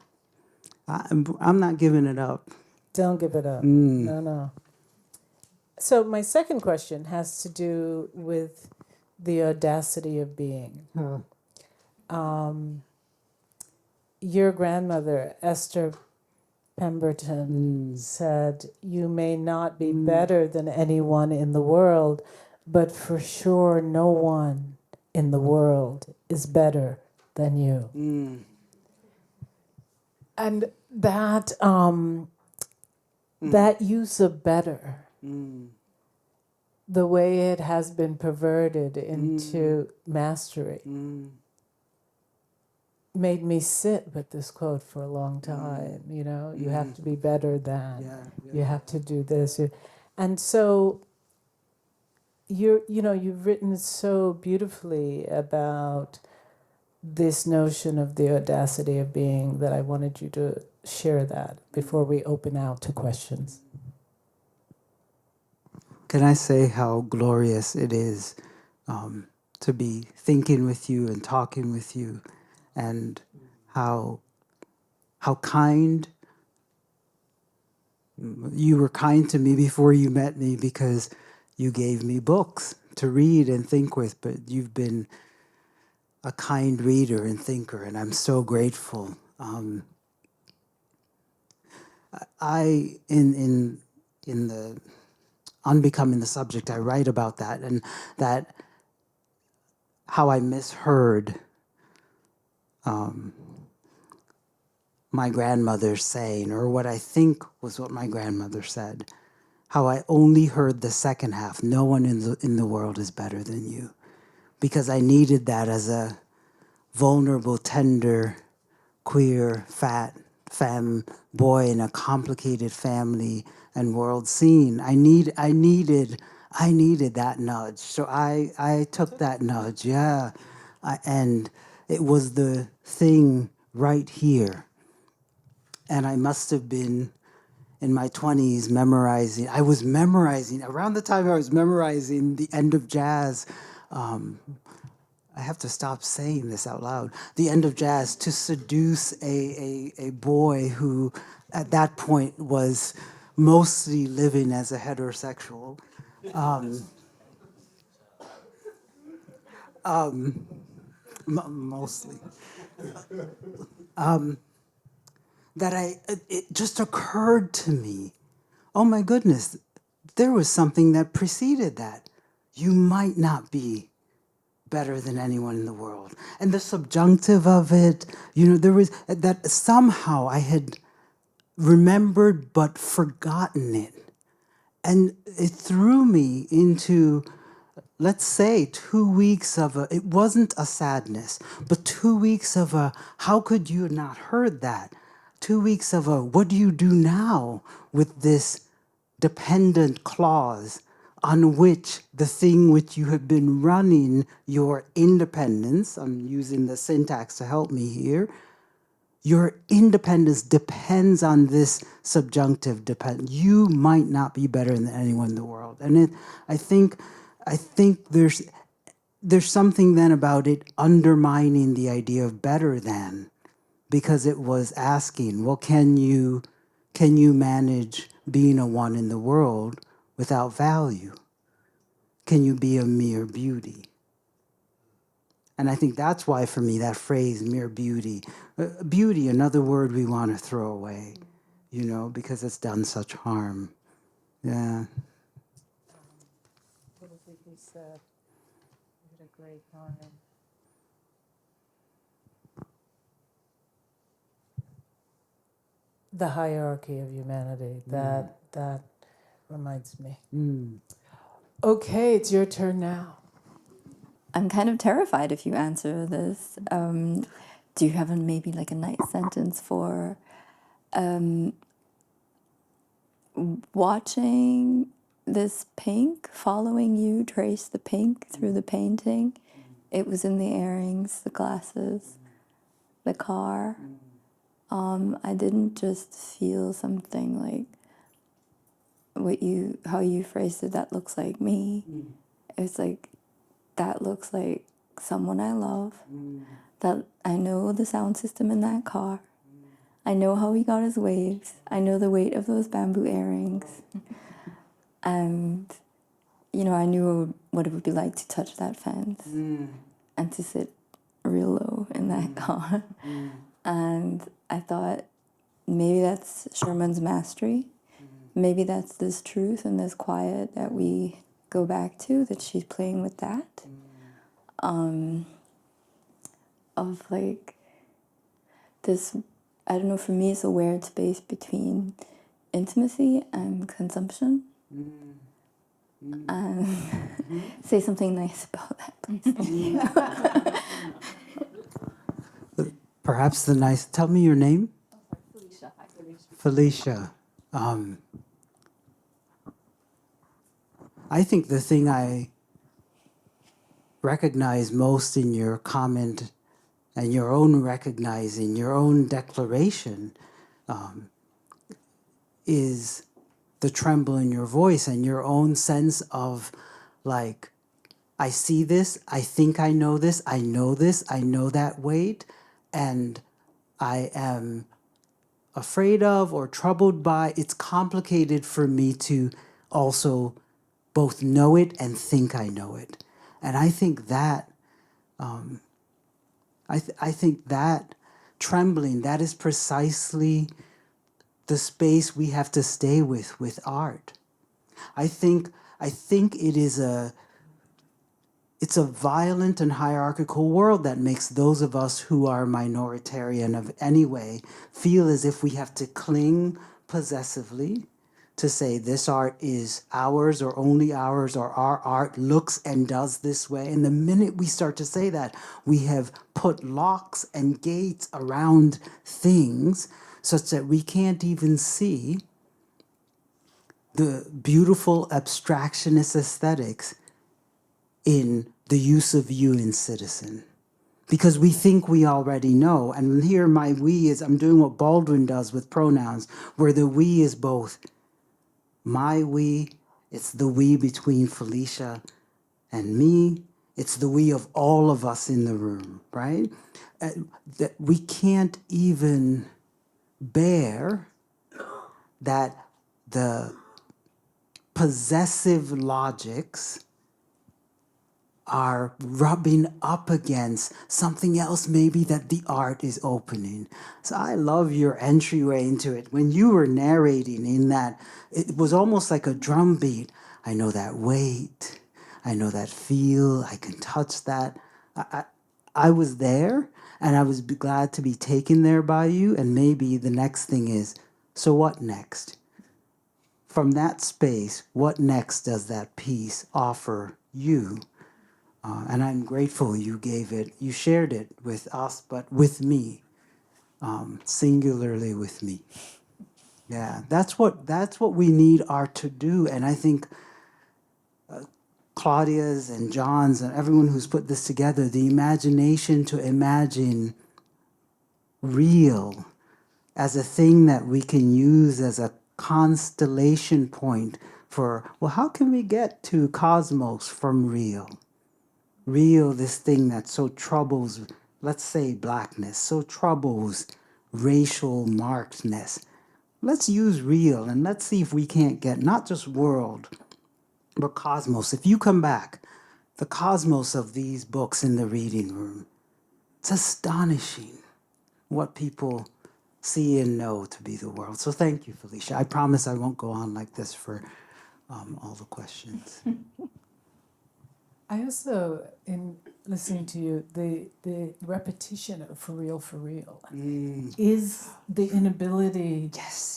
I'm not giving it up. Don't give it up. No. So my second question has to do with the audacity of being. Your grandmother, Esther Pemberton, said, "You may not be better than anyone in the world, but for sure no one in the world is better than you." And that that use of better, the way it has been perverted into mastery, made me sit with this quote for a long time. You know, you have to be better than, you have to do this. And so you've written so beautifully about this notion of the audacity of being that I wanted you to share that before we open out to questions. Can I say how glorious it is to be thinking with you and talking with you, and how kind you were kind to me before you met me, because you gave me books to read and think with, but you've been a kind reader and thinker, and I'm so grateful. In the Unbecoming the Subject, I write about that, and that how I misheard my grandmother saying, or what I think was what my grandmother said, how I only heard the second half, no one in the world is better than you, because I needed that as a vulnerable, tender, queer, fat, femme boy in a complicated family and world scene. I needed that nudge. So I took that nudge, yeah. And it was the thing right here. And I must have been in my 20s memorizing. I was memorizing, around the time I was memorizing The End of Jazz. I have to stop saying this out loud. The End of Jazz, to seduce a boy who at that point was mostly living as a heterosexual. Mostly. It just occurred to me, oh my goodness, there was something that preceded that. You might not be better than anyone in the world. And the subjunctive of it, there was that somehow I had remembered but forgotten it. And it threw me into, let's say, 2 weeks of it wasn't a sadness, but 2 weeks of how could you have not heard that? 2 weeks of what do you do now with this dependent clause on which the thing which you have been running your independence, I'm using the syntax to help me here, your independence depends on this subjunctive depend. You might not be better than anyone in the world. And I think there's something then about it undermining the idea of better than, because it was asking, well, can you manage being a one in the world without value? Can you be a mere beauty? And I think that's why, for me, that phrase, mere beauty, beauty, another word we want to throw away, because it's done such harm. Yeah. What did he say? great time. The hierarchy of humanity. That reminds me. Okay, it's your turn now. I'm kind of terrified if you answer this. Do you have maybe like a nice sentence for watching this pink, following you trace the pink through the painting? It was in the earrings, the glasses, the car. I didn't just feel something like how you phrased it, that looks like me. It's like, that looks like someone I love. That I know the sound system in that car. I know how he got his waves. I know the weight of those bamboo earrings. And, I knew what it would be like to touch that fence and to sit real low in that car. And I thought, maybe that's Sherman's mastery. Maybe that's this truth and this quiet that we go back to, that she's playing with that. Of like this, I don't know, for me it's a weird space between intimacy and consumption. Say something nice about that, please. Perhaps tell me your name. Felicia. Hi, Felicia. I think the thing I recognize most in your comment and your own recognizing, your own declaration, is the tremble in your voice and your own sense of like, I see this, I think I know this, I know this, I know that weight, and I am afraid of or troubled by. It's complicated for me to also both know it and think I know it. And I think that, I think that trembling, that is precisely the space we have to stay with art. I think it's a violent and hierarchical world that makes those of us who are minoritarian of any way feel as if we have to cling possessively to say this art is ours or only ours, or our art looks and does this way. And the minute we start to say that, we have put locks and gates around things such that we can't even see the beautiful abstractionist aesthetics in the use of you in Citizen. Because we think we already know. And here my we is, I'm doing what Baldwin does with pronouns, where the we is both my we, it's the we between Felicia and me, it's the we of all of us in the room, right? That we can't even bear that the possessive logics are rubbing up against something else maybe that the art is opening. So I love your entryway into it. When you were narrating in that, it was almost like a drum beat. I know that weight, I know that feel, I can touch that. I was there, and I was glad to be taken there by you, and maybe the next thing is, so what next? From that space, what next does that piece offer you? And I'm grateful you shared it with us, but with me, singularly with me. Yeah, that's what we need art to do. And I think Claudia's and John's and everyone who's put this together, the imagination to imagine real as a thing that we can use as a constellation point for, well, how can we get to cosmos from real? Real, this thing that so troubles, let's say, blackness, so troubles racial markedness. Let's use real and let's see if we can't get not just world, but cosmos. If you come back, the cosmos of these books in the reading room, it's astonishing what people see and know to be the world. So thank you, Felicia. I promise I won't go on like this for all the questions. I also, in listening to you, the repetition of for real, is the inability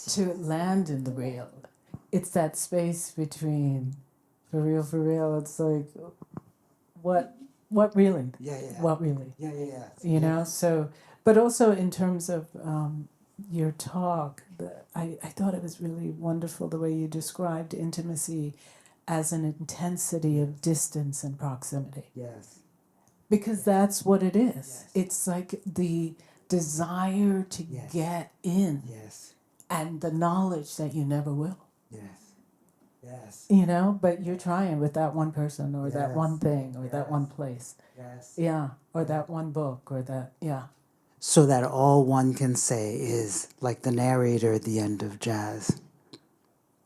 to land in the real. It's that space between for real. It's like, what really? What really? You know, so, but also in terms of your talk, I thought it was really wonderful the way you described intimacy as an intensity of distance and proximity. Because that's what it is. It's like the desire to get in and the knowledge that you never will. You know, but you're trying with that one person or that one thing or that one place. Yeah, or that one book or that, yeah. So that all one can say is like the narrator at the end of jazz.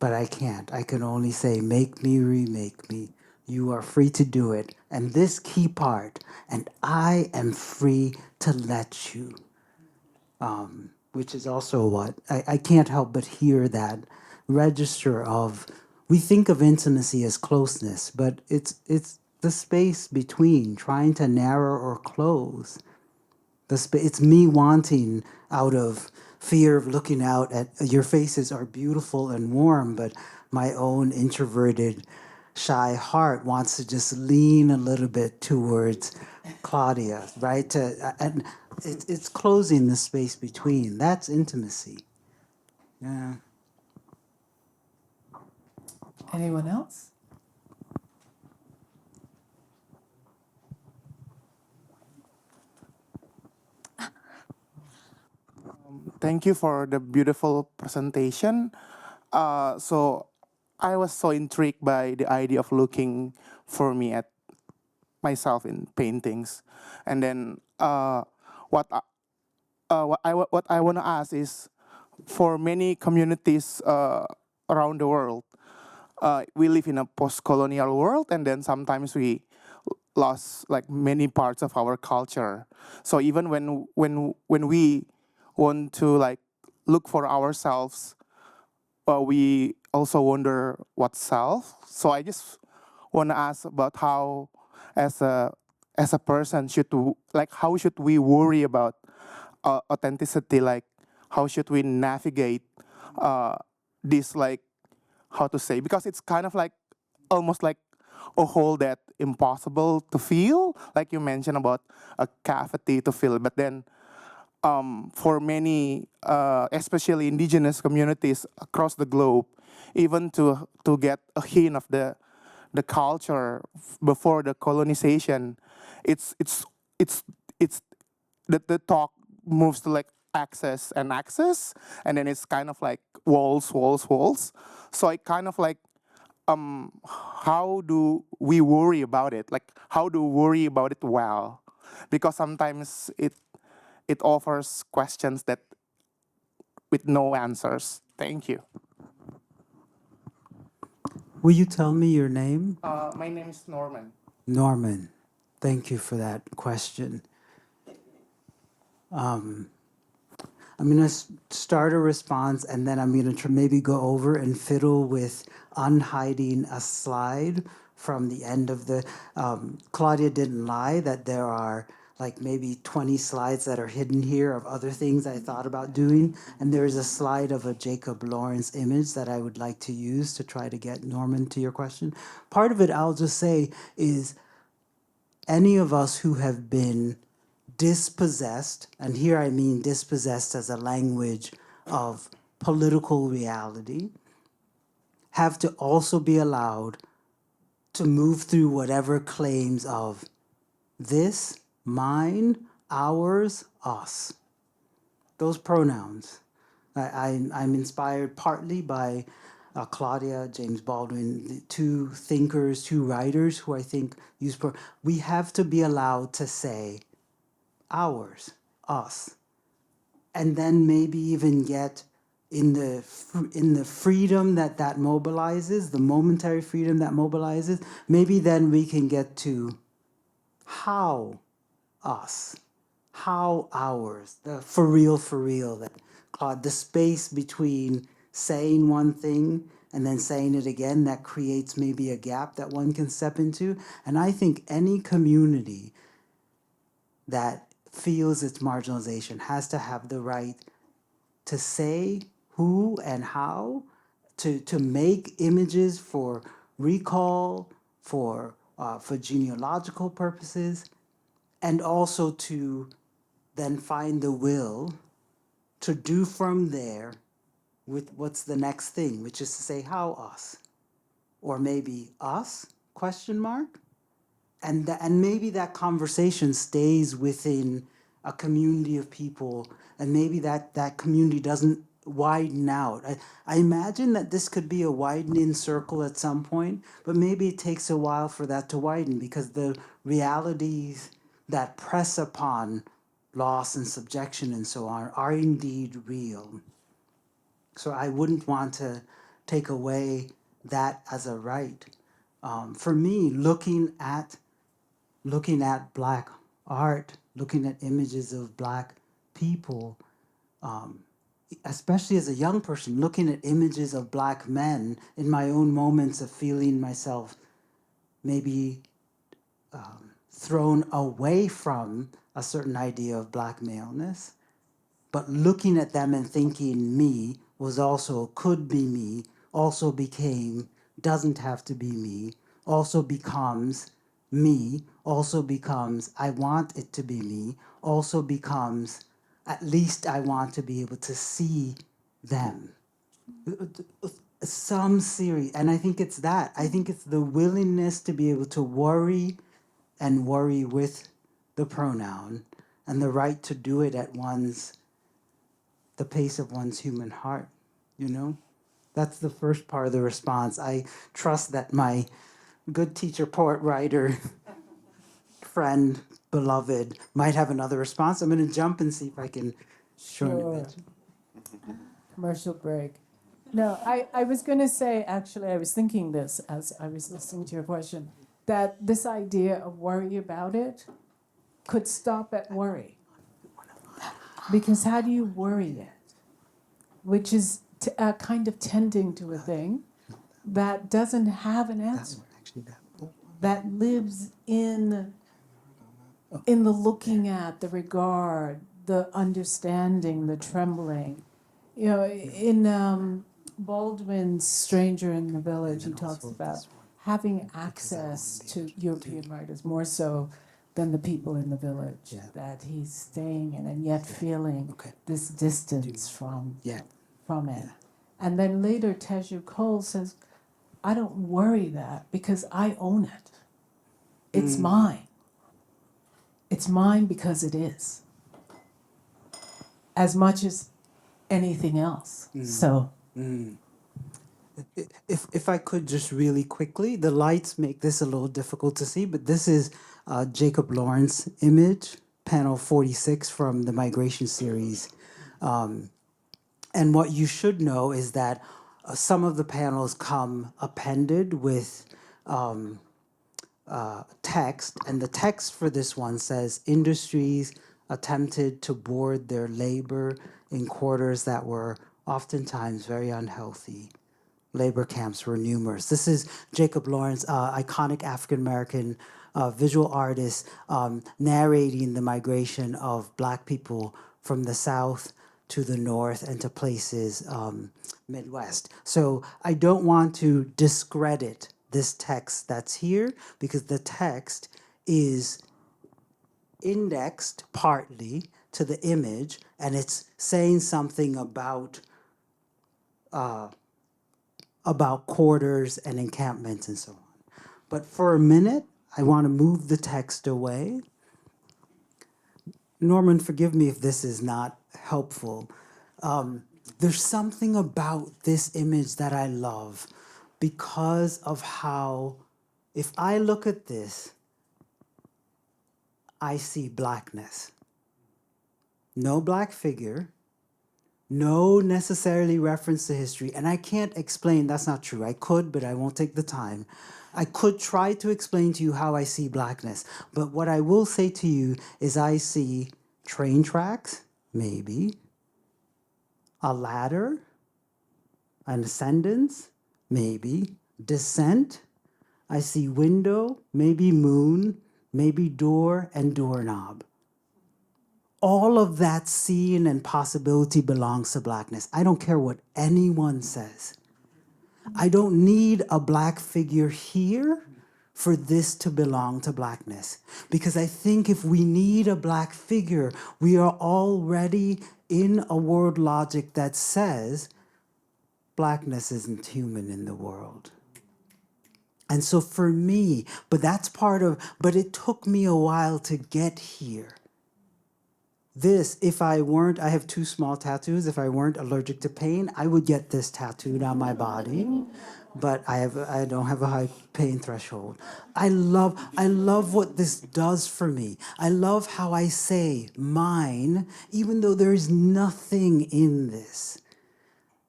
But I can't. I can only say, make me, remake me. You are free to do it. And this key part, and I am free to let you. Which is also what I can't help but hear that register of, we think of intimacy as closeness, but it's the space between, trying to narrow or close. It's me wanting, out of fear of looking out at your faces are beautiful and warm, but my own introverted, shy heart wants to just lean a little bit towards Claudia, right? And it's closing the space between. That's intimacy. Yeah. Anyone else? Thank you for the beautiful presentation. So I was so intrigued by the idea of looking for me at myself in paintings, and then what I- what I want to ask is, for many communities around the world, we live in a post-colonial world, and then sometimes we lost like many parts of our culture. So even when we want to like look for ourselves, we also wonder what self. So I just want to ask about how, as a person, like how should we worry about authenticity? Like how should we navigate this, like how to say, because it's kind of like almost like a hole that impossible to feel, like you mentioned about a cavity to fill, but then for many, especially indigenous communities across the globe, even to get a hint of the culture before the colonization, it's it's the talk moves to like access, and then it's kind of like walls. So I kind of like, how do we worry about it? Like how do we worry about it well? Because sometimes it offers questions that with no answers. Thank you. Will you tell me your name? My name is Norman. Norman. Thank you for that question. I'm going to start a response, and then I'm going to maybe go over and fiddle with unhiding a slide from the end of the... Claudia didn't lie that there are like maybe 20 slides that are hidden here of other things I thought about doing. And there is a slide of a Jacob Lawrence image that I would like to use to try to get Norman to your question. Part of it, I'll just say, is any of us who have been dispossessed, and here I mean dispossessed as a language of political reality, have to also be allowed to move through whatever claims of this, mine, ours, us. Those pronouns. I'm inspired partly by Claudia, James Baldwin, the two thinkers, two writers who I think use we have to be allowed to say ours, us, and then maybe even get in the freedom that mobilizes, the momentary freedom that mobilizes, maybe then we can get to how us, how ours, the for real, that Claude, the space between saying one thing and then saying it again, that creates maybe a gap that one can step into. And I think any community that feels its marginalization has to have the right to say who and how, to make images for recall, for genealogical purposes, and also to then find the will to do from there with what's the next thing, which is to say, how us, or maybe us, question mark? And maybe that conversation stays within a community of people, and maybe that community doesn't widen out. I imagine that this could be a widening circle at some point, but maybe it takes a while for that to widen, because the realities that press upon loss and subjection and so on are indeed real. So I wouldn't want to take away that as a right. For me, looking at Black art, looking at images of Black people, especially as a young person, looking at images of Black men in my own moments of feeling myself maybe thrown away from a certain idea of Black maleness, but looking at them and thinking me was also, could be me, also became, doesn't have to be me, also becomes me, also becomes, I want it to be me, also becomes, at least I want to be able to see them. Some series, and I think it's that. I think it's the willingness to be able to worry and worry with the pronoun, and the right to do it at the pace of one's human heart, you know? That's the first part of the response. I trust that my good teacher, poet, writer, friend, beloved might have another response. I'm going to jump and see if I can join a Sure. bit. Commercial break. No, I was going to say, actually, I was thinking this as I was listening to your question, that this idea of worry about it could stop at worry. Because how do you worry it? Which is kind of tending to a thing that doesn't have an answer, that lives in the looking at, the regard, the understanding, the trembling. You know, in Baldwin's Stranger in the Village, he talks about having access to European writers more so than the people in the village that he's staying in, and yet feeling this distance from it. And then later, Teju Cole says, I don't worry that because I own it. It's mine. It's mine because it is, as much as anything else. So, If I could just really quickly, the lights make this a little difficult to see, but this is Jacob Lawrence image, panel 46 from the Migration series. And what you should know is that some of the panels come appended with text, and the text for this one says, industries attempted to board their labor in quarters that were oftentimes very unhealthy. Labor camps were numerous. This is Jacob Lawrence, iconic African-American visual artist, narrating the migration of Black people from the South to the North and to places Midwest. So I don't want to discredit this text that's here, because the text is indexed partly to the image, and it's saying something about quarters and encampments and so on. But for a minute, I want to move the text away. Norman, forgive me if this is not helpful. There's something about this image that I love because of how, if I look at this, I see Blackness. No Black figure, no necessarily reference to history, and I can't explain, that's not true. I could, but I won't take the time. I could try to explain to you how I see Blackness, but what I will say to you is I see train tracks, maybe, a ladder, an ascendance, maybe. Descent, I see window, maybe moon, maybe door and doorknob. All of that seeing and possibility belongs to Blackness. I don't care what anyone says. I don't need a Black figure here for this to belong to Blackness. Because I think if we need a Black figure, we are already in a world logic that says Blackness isn't human in the world. And so for me, but it took me a while to get here. This, if I weren't, I have 2 small tattoos. If I weren't allergic to pain, I would get this tattooed on my body. But I don't have a high pain threshold. I love what this does for me. I love how I say mine, even though there is nothing in this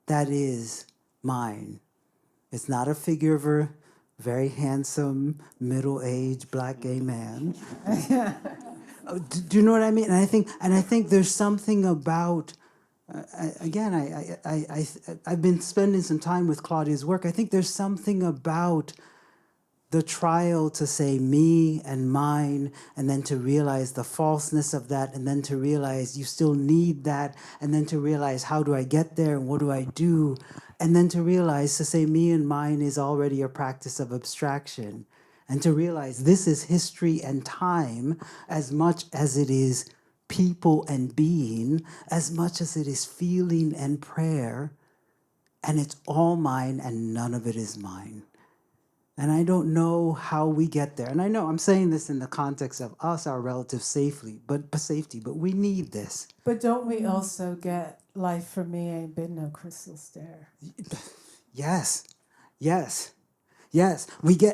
that is mine. It's not a figure of a very handsome, middle-aged Black gay man. Do you know what I mean? And I think there's something about. I've been spending some time with Claudia's work. I think there's something about the trial to say me and mine, and then to realize the falseness of that, and then to realize you still need that, and then to realize how do I get there and what do I do, and then to realize to say me and mine is already a practice of abstraction, and to realize this is history and time as much as it is people and being, as much as it is feeling and prayer, and it's all mine and none of it is mine. And I don't know how we get there. And I know I'm saying this in the context of us, our relative safety, but we need this. But don't we also get life for me ain't been no crystal stair? Yes, yes, yes.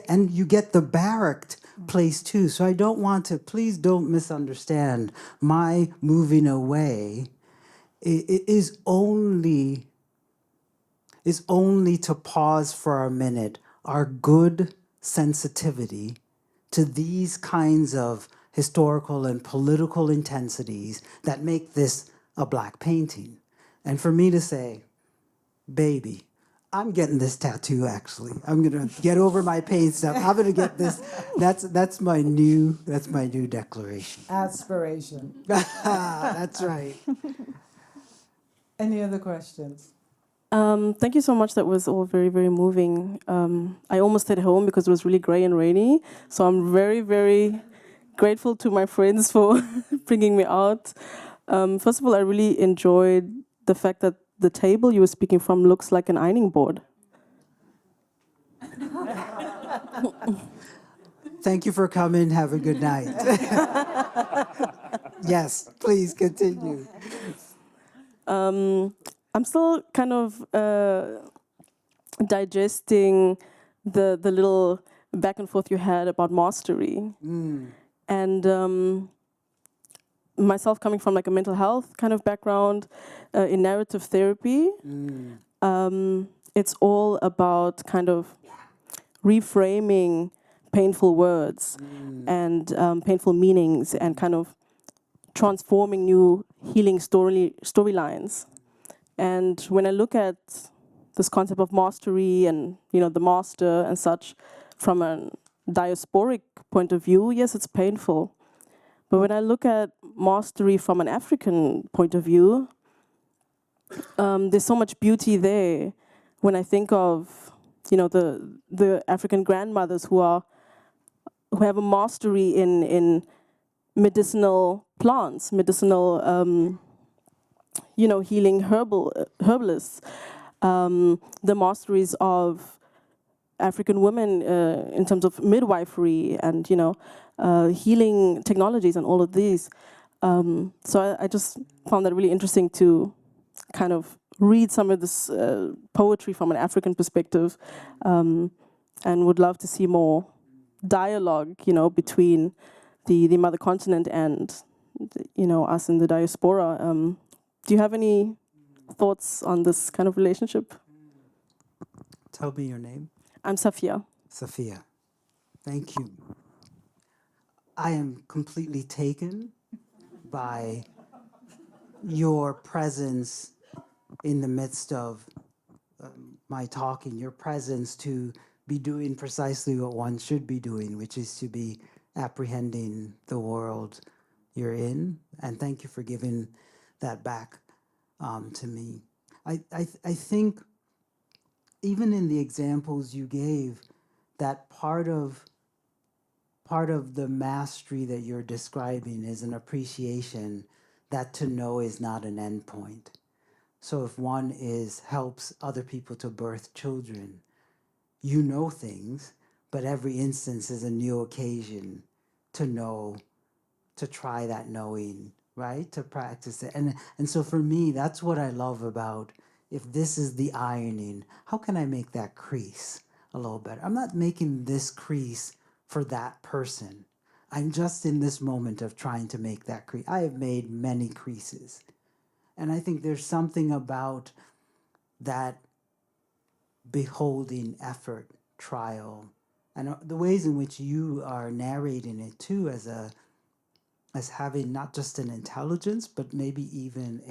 And you get the barracked place too. So I don't want to, please don't misunderstand my moving away. It is only to pause for a minute our good sensitivity to these kinds of historical and political intensities that make this a Black painting. And for me to say, baby, I'm getting this tattoo actually. I'm gonna get over my pain stuff. I'm gonna get this. That's my new declaration. Aspiration. That's right. Any other questions? Thank you so much. That was all very, very moving. I almost stayed home because it was really gray and rainy. So I'm very, very grateful to my friends for bringing me out. First of all, I really enjoyed the fact that the table you were speaking from looks like an ironing board. Thank you for coming. Have a good night. Yes, please continue. I'm still kind of digesting the little back and forth you had about mastery. And myself coming from like a mental health kind of background in narrative therapy, it's all about kind of reframing painful words and painful meanings and kind of transforming new healing storylines. And when I look at this concept of mastery and, you know, the master and such from a diasporic point of view, yes, it's painful. But when I look at mastery from an African point of view, there's so much beauty there. When I think of, you know, the African grandmothers who have a mastery in medicinal plants, medicinal, you know, healing herbalists, the masteries of African women in terms of midwifery and, you know, healing technologies and all of these. So I just found that really interesting to kind of read some of this poetry from an African perspective, and would love to see more dialogue, you know, between the mother continent and, you know, us in the diaspora. Do you have any thoughts on this kind of relationship? Tell me your name. I'm Safia. Sophia. Thank you. I am completely taken by your presence in the midst of my talk in your presence to be doing precisely what one should be doing, which is to be apprehending the world you're in. And thank you for giving that back to me. I think even in the examples you gave, that part of the mastery that you're describing is an appreciation that to know is not an endpoint. So if one helps other people to birth children, you know things, but every instance is a new occasion to know, to try that knowing, right? To practice it. And so for me, that's what I love about, if this is the ironing, how can I make that crease a little better? I'm not making this crease for that person. I'm just in this moment of trying to make that crease. I have made many creases. And I think there's something about that beholding effort, trial, and the ways in which you are narrating it too, as having not just an intelligence, but maybe even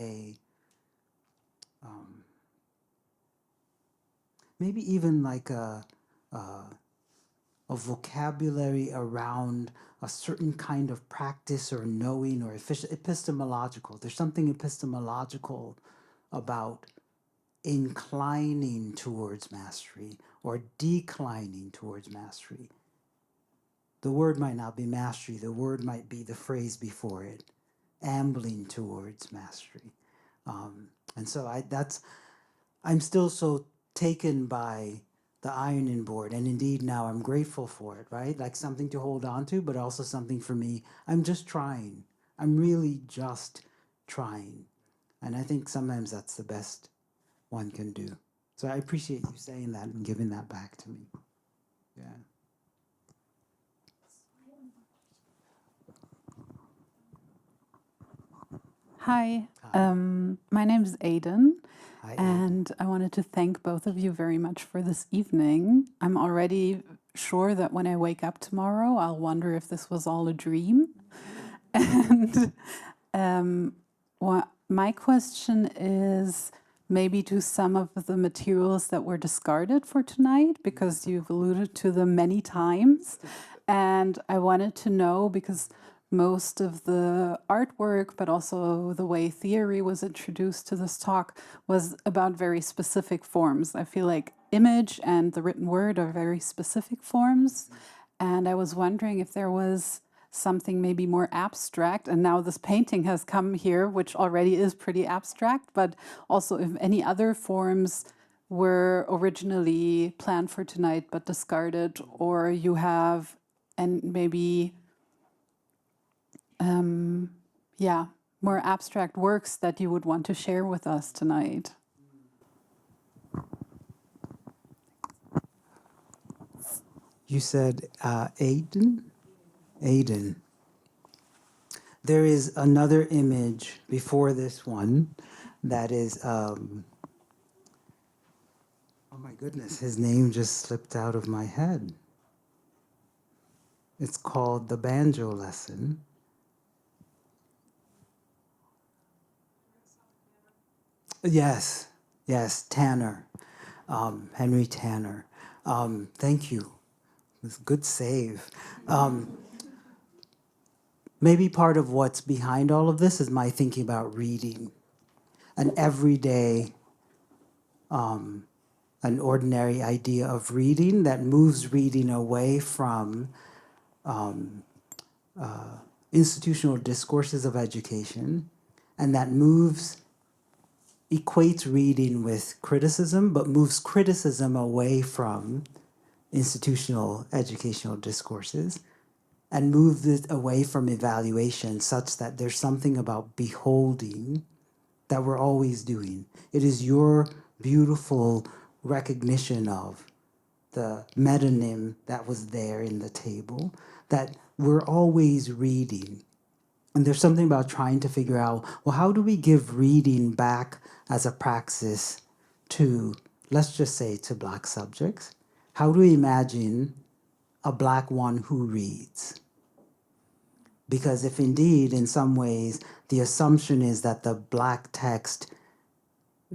like a vocabulary around a certain kind of practice or knowing or epistemological. There's something epistemological about inclining towards mastery or declining towards mastery. The word might not be mastery, the word might be the phrase before it, ambling towards mastery. And so I'm still so taken by the ironing board, and indeed now I'm grateful for it, right? Like something to hold on to, but also something for me. I'm just trying. I'm really just trying. And I think sometimes that's the best one can do. So I appreciate you saying that and giving that back to me. Yeah. Hi, my name is Aiden, Hi, and I wanted to thank both of you very much for this evening. I'm already sure that when I wake up tomorrow, I'll wonder if this was all a dream. And my question is maybe to some of the materials that were discarded for tonight, because you've alluded to them many times. And I wanted to know, because most of the artwork, but also the way theory was introduced to this talk, was about very specific forms. I feel like image and the written word are very specific forms. And I was wondering if there was something maybe more abstract, and now this painting has come here, which already is pretty abstract, but also if any other forms were originally planned for tonight but discarded, or you have, and maybe more abstract works that you would want to share with us tonight. You said Aiden? Aiden. There is another image before this one that is, oh my goodness, his name just slipped out of my head. It's called The Banjo Lesson. Yes, Tanner, Henry Tanner. Thank you. It's a good save. Maybe part of what's behind all of this is my thinking about reading. An everyday, an ordinary idea of reading that moves reading away from institutional discourses of education, and that equates reading with criticism, but moves criticism away from institutional educational discourses and moves it away from evaluation, such that there's something about beholding that we're always doing. It is your beautiful recognition of the metonym that was there in the table, that we're always reading. And there's something about trying to figure out, well, how do we give reading back as a praxis to, let's just say, to Black subjects? How do we imagine a Black one who reads? Because if indeed, in some ways, the assumption is that the Black text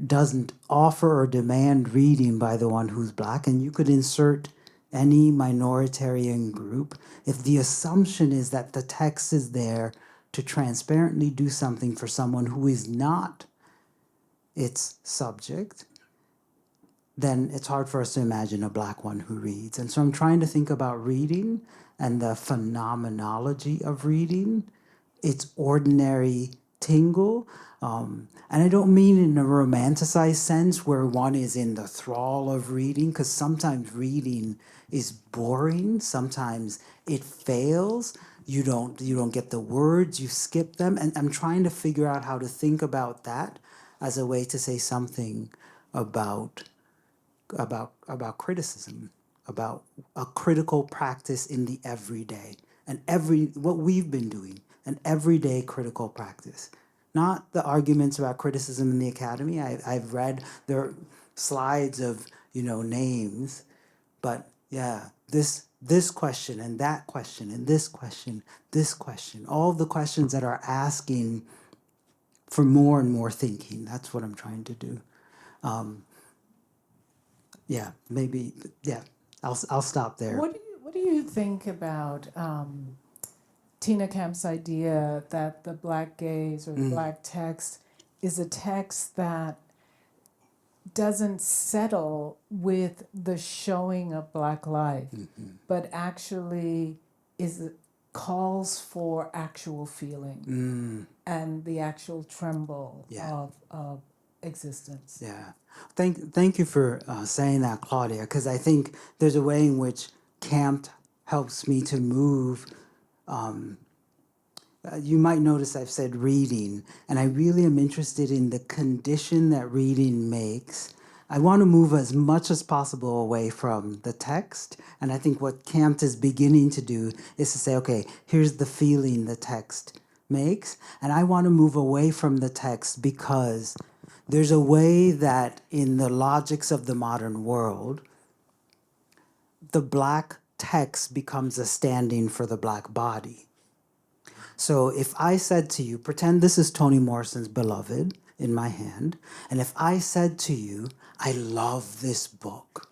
doesn't offer or demand reading by the one who's Black, and you could insert any minoritarian group, if the assumption is that the text is there to transparently do something for someone who is not its subject, then it's hard for us to imagine a Black one who reads. And so I'm trying to think about reading and the phenomenology of reading, its ordinary tingle. And I don't mean in a romanticized sense where one is in the thrall of reading, because sometimes reading is boring, sometimes it fails. You don't get the words, you skip them. And I'm trying to figure out how to think about that as a way to say something about criticism, about a critical practice in the everyday, and what we've been doing, an everyday critical practice. Not the arguments about criticism in the academy. I've read their slides of names, but yeah, this question and that question and this question, all the questions that are asking for more and more thinking. That's what I'm trying to do. Yeah, maybe. Yeah, I'll stop there. What do you think about Tina Kemp's idea that the Black gaze or the Black text is a text that doesn't settle with the showing of Black life, but actually calls for actual feeling and the actual tremble of existence? Yeah, thank you for saying that, Claudia, because I think there's a way in which Camp helps me to move. You might notice I've said reading, and I really am interested in the condition that reading makes. I want to move as much as possible away from the text, and I think what Camp is beginning to do is to say, okay, here's the feeling the text makes, and I want to move away from the text because there's a way that in the logics of the modern world, the Black text becomes a stand-in for the Black body. So if I said to you, pretend this is Toni Morrison's Beloved in my hand, and if I said to you, I love this book,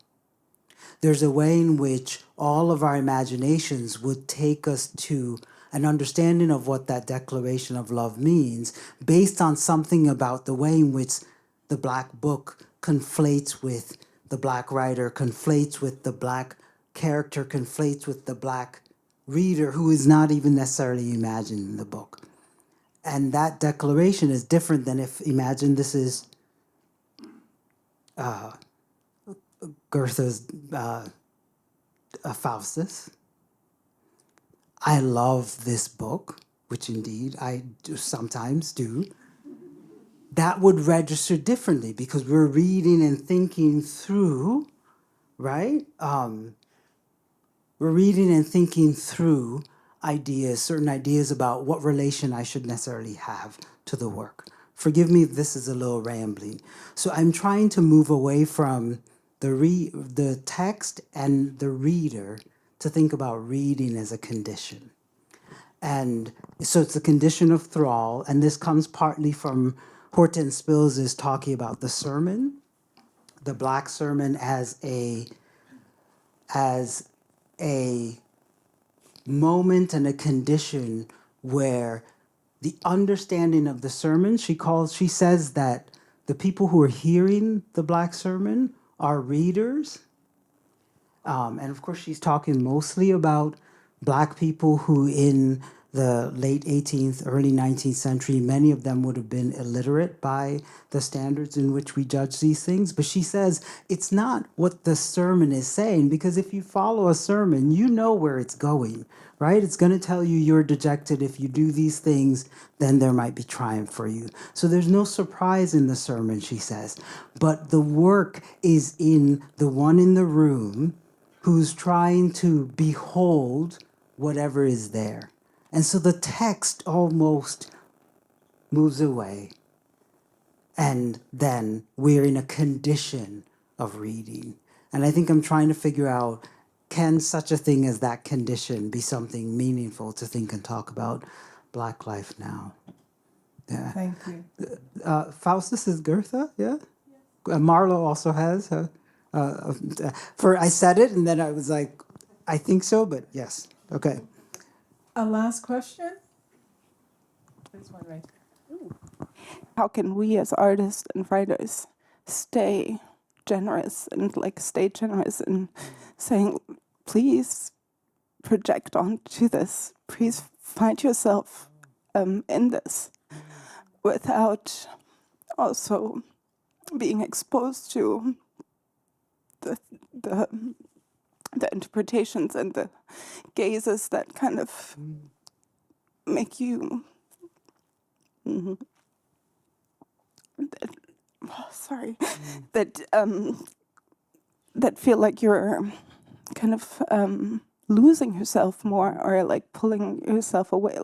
there's a way in which all of our imaginations would take us to an understanding of what that declaration of love means based on something about the way in which the Black book conflates with the Black writer, conflates with the Black character, conflates with the Black reader who is not even necessarily imagined in the book. And that declaration is different than if, imagine this is Goethe's Faustus. I love this book, which indeed I do sometimes do. That would register differently because we're reading and thinking through, right? We're reading and thinking through ideas, certain ideas about what relation I should necessarily have to the work. Forgive me if this is a little rambling. So I'm trying to move away from the text and the reader to think about reading as a condition. And so it's a condition of thrall, and this comes partly from Horton Spills' talking about the sermon, the Black sermon as a moment and a condition where the understanding of the sermon, she says that the people who are hearing the Black sermon are readers. And of course, she's talking mostly about Black people who in the late 18th, early 19th century, many of them would have been illiterate by the standards in which we judge these things. But she says it's not what the sermon is saying, because if you follow a sermon, you know where it's going, right? It's going to tell you you're dejected. If you do these things, then there might be triumph for you. So there's no surprise in the sermon, she says. But the work is in the one in the room who's trying to behold whatever is there. And so the text almost moves away. And then we're in a condition of reading. And I think I'm trying to figure out, can such a thing as that condition be something meaningful to think and talk about Black life now? Yeah. Thank you. Faustus is Goethe, yeah? Marlo also has. I said it, and then I was like, I think so, but yes. Okay. A last question? There's one right there. How can we as artists and writers stay generous and stay generous in saying, please project onto this, please find yourself in this, without also being exposed to the interpretations and the gazes that kind of make you that feel like you're kind of losing yourself more, or pulling yourself away,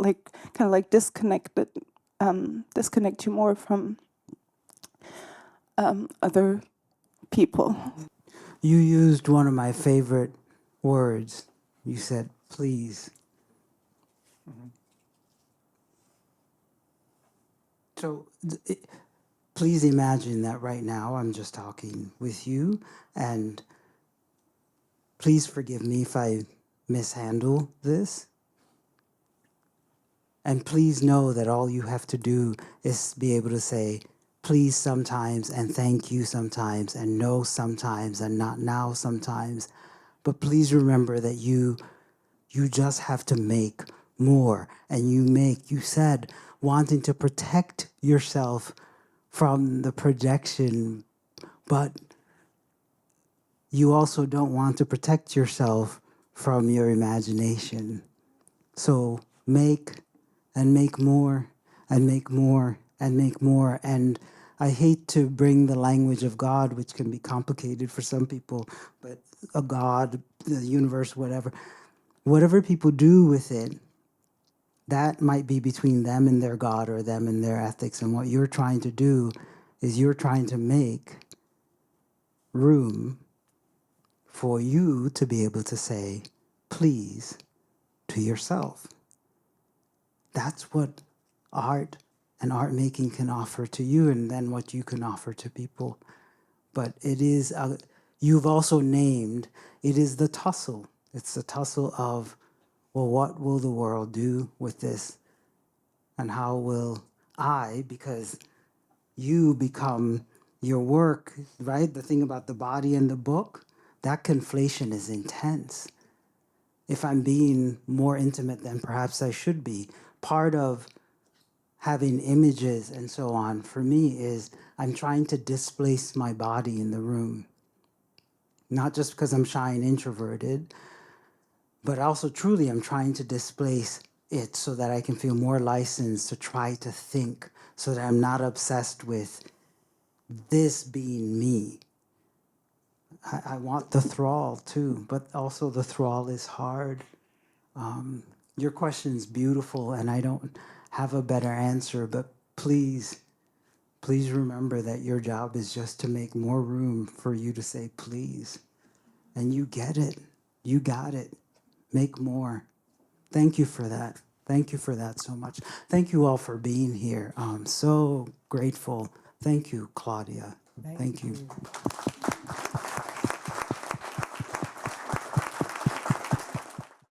kind of disconnect you more from other people. You used one of my favorite words. You said, please. So please imagine that right now I'm just talking with you, and please forgive me if I mishandle this. And please know that all you have to do is be able to say, please sometimes, and thank you sometimes, and no sometimes, and not now sometimes. But please remember that you just have to make more. And you said, wanting to protect yourself from the projection, but you also don't want to protect yourself from your imagination. So make and make more and make more and make more. And I hate to bring the language of God, which can be complicated for some people, but a God, the universe, whatever people do with it, that might be between them and their God or them and their ethics. And what you're trying to do is you're trying to make room for you to be able to say, please, to yourself. That's what art and art making can offer to you, and then what you can offer to people. But it is, you've also named, it is the tussle. It's the tussle of, well, what will the world do with this? And how will I, because you become your work, right? The thing about the body and the book, that conflation is intense. If I'm being more intimate than perhaps I should be, part of having images and so on, for me, is I'm trying to displace my body in the room. Not just because I'm shy and introverted, but also truly I'm trying to displace it so that I can feel more licensed to try to think, so that I'm not obsessed with this being me. I want the thrall too, but also the thrall is hard. Your question's beautiful, and I don't have a better answer, but please remember that your job is just to make more room for you to say please. And you get it. You got it. Make more. Thank you for that. Thank you for that so much. Thank you all for being here. I'm so grateful. Thank you, Claudia. Thank you.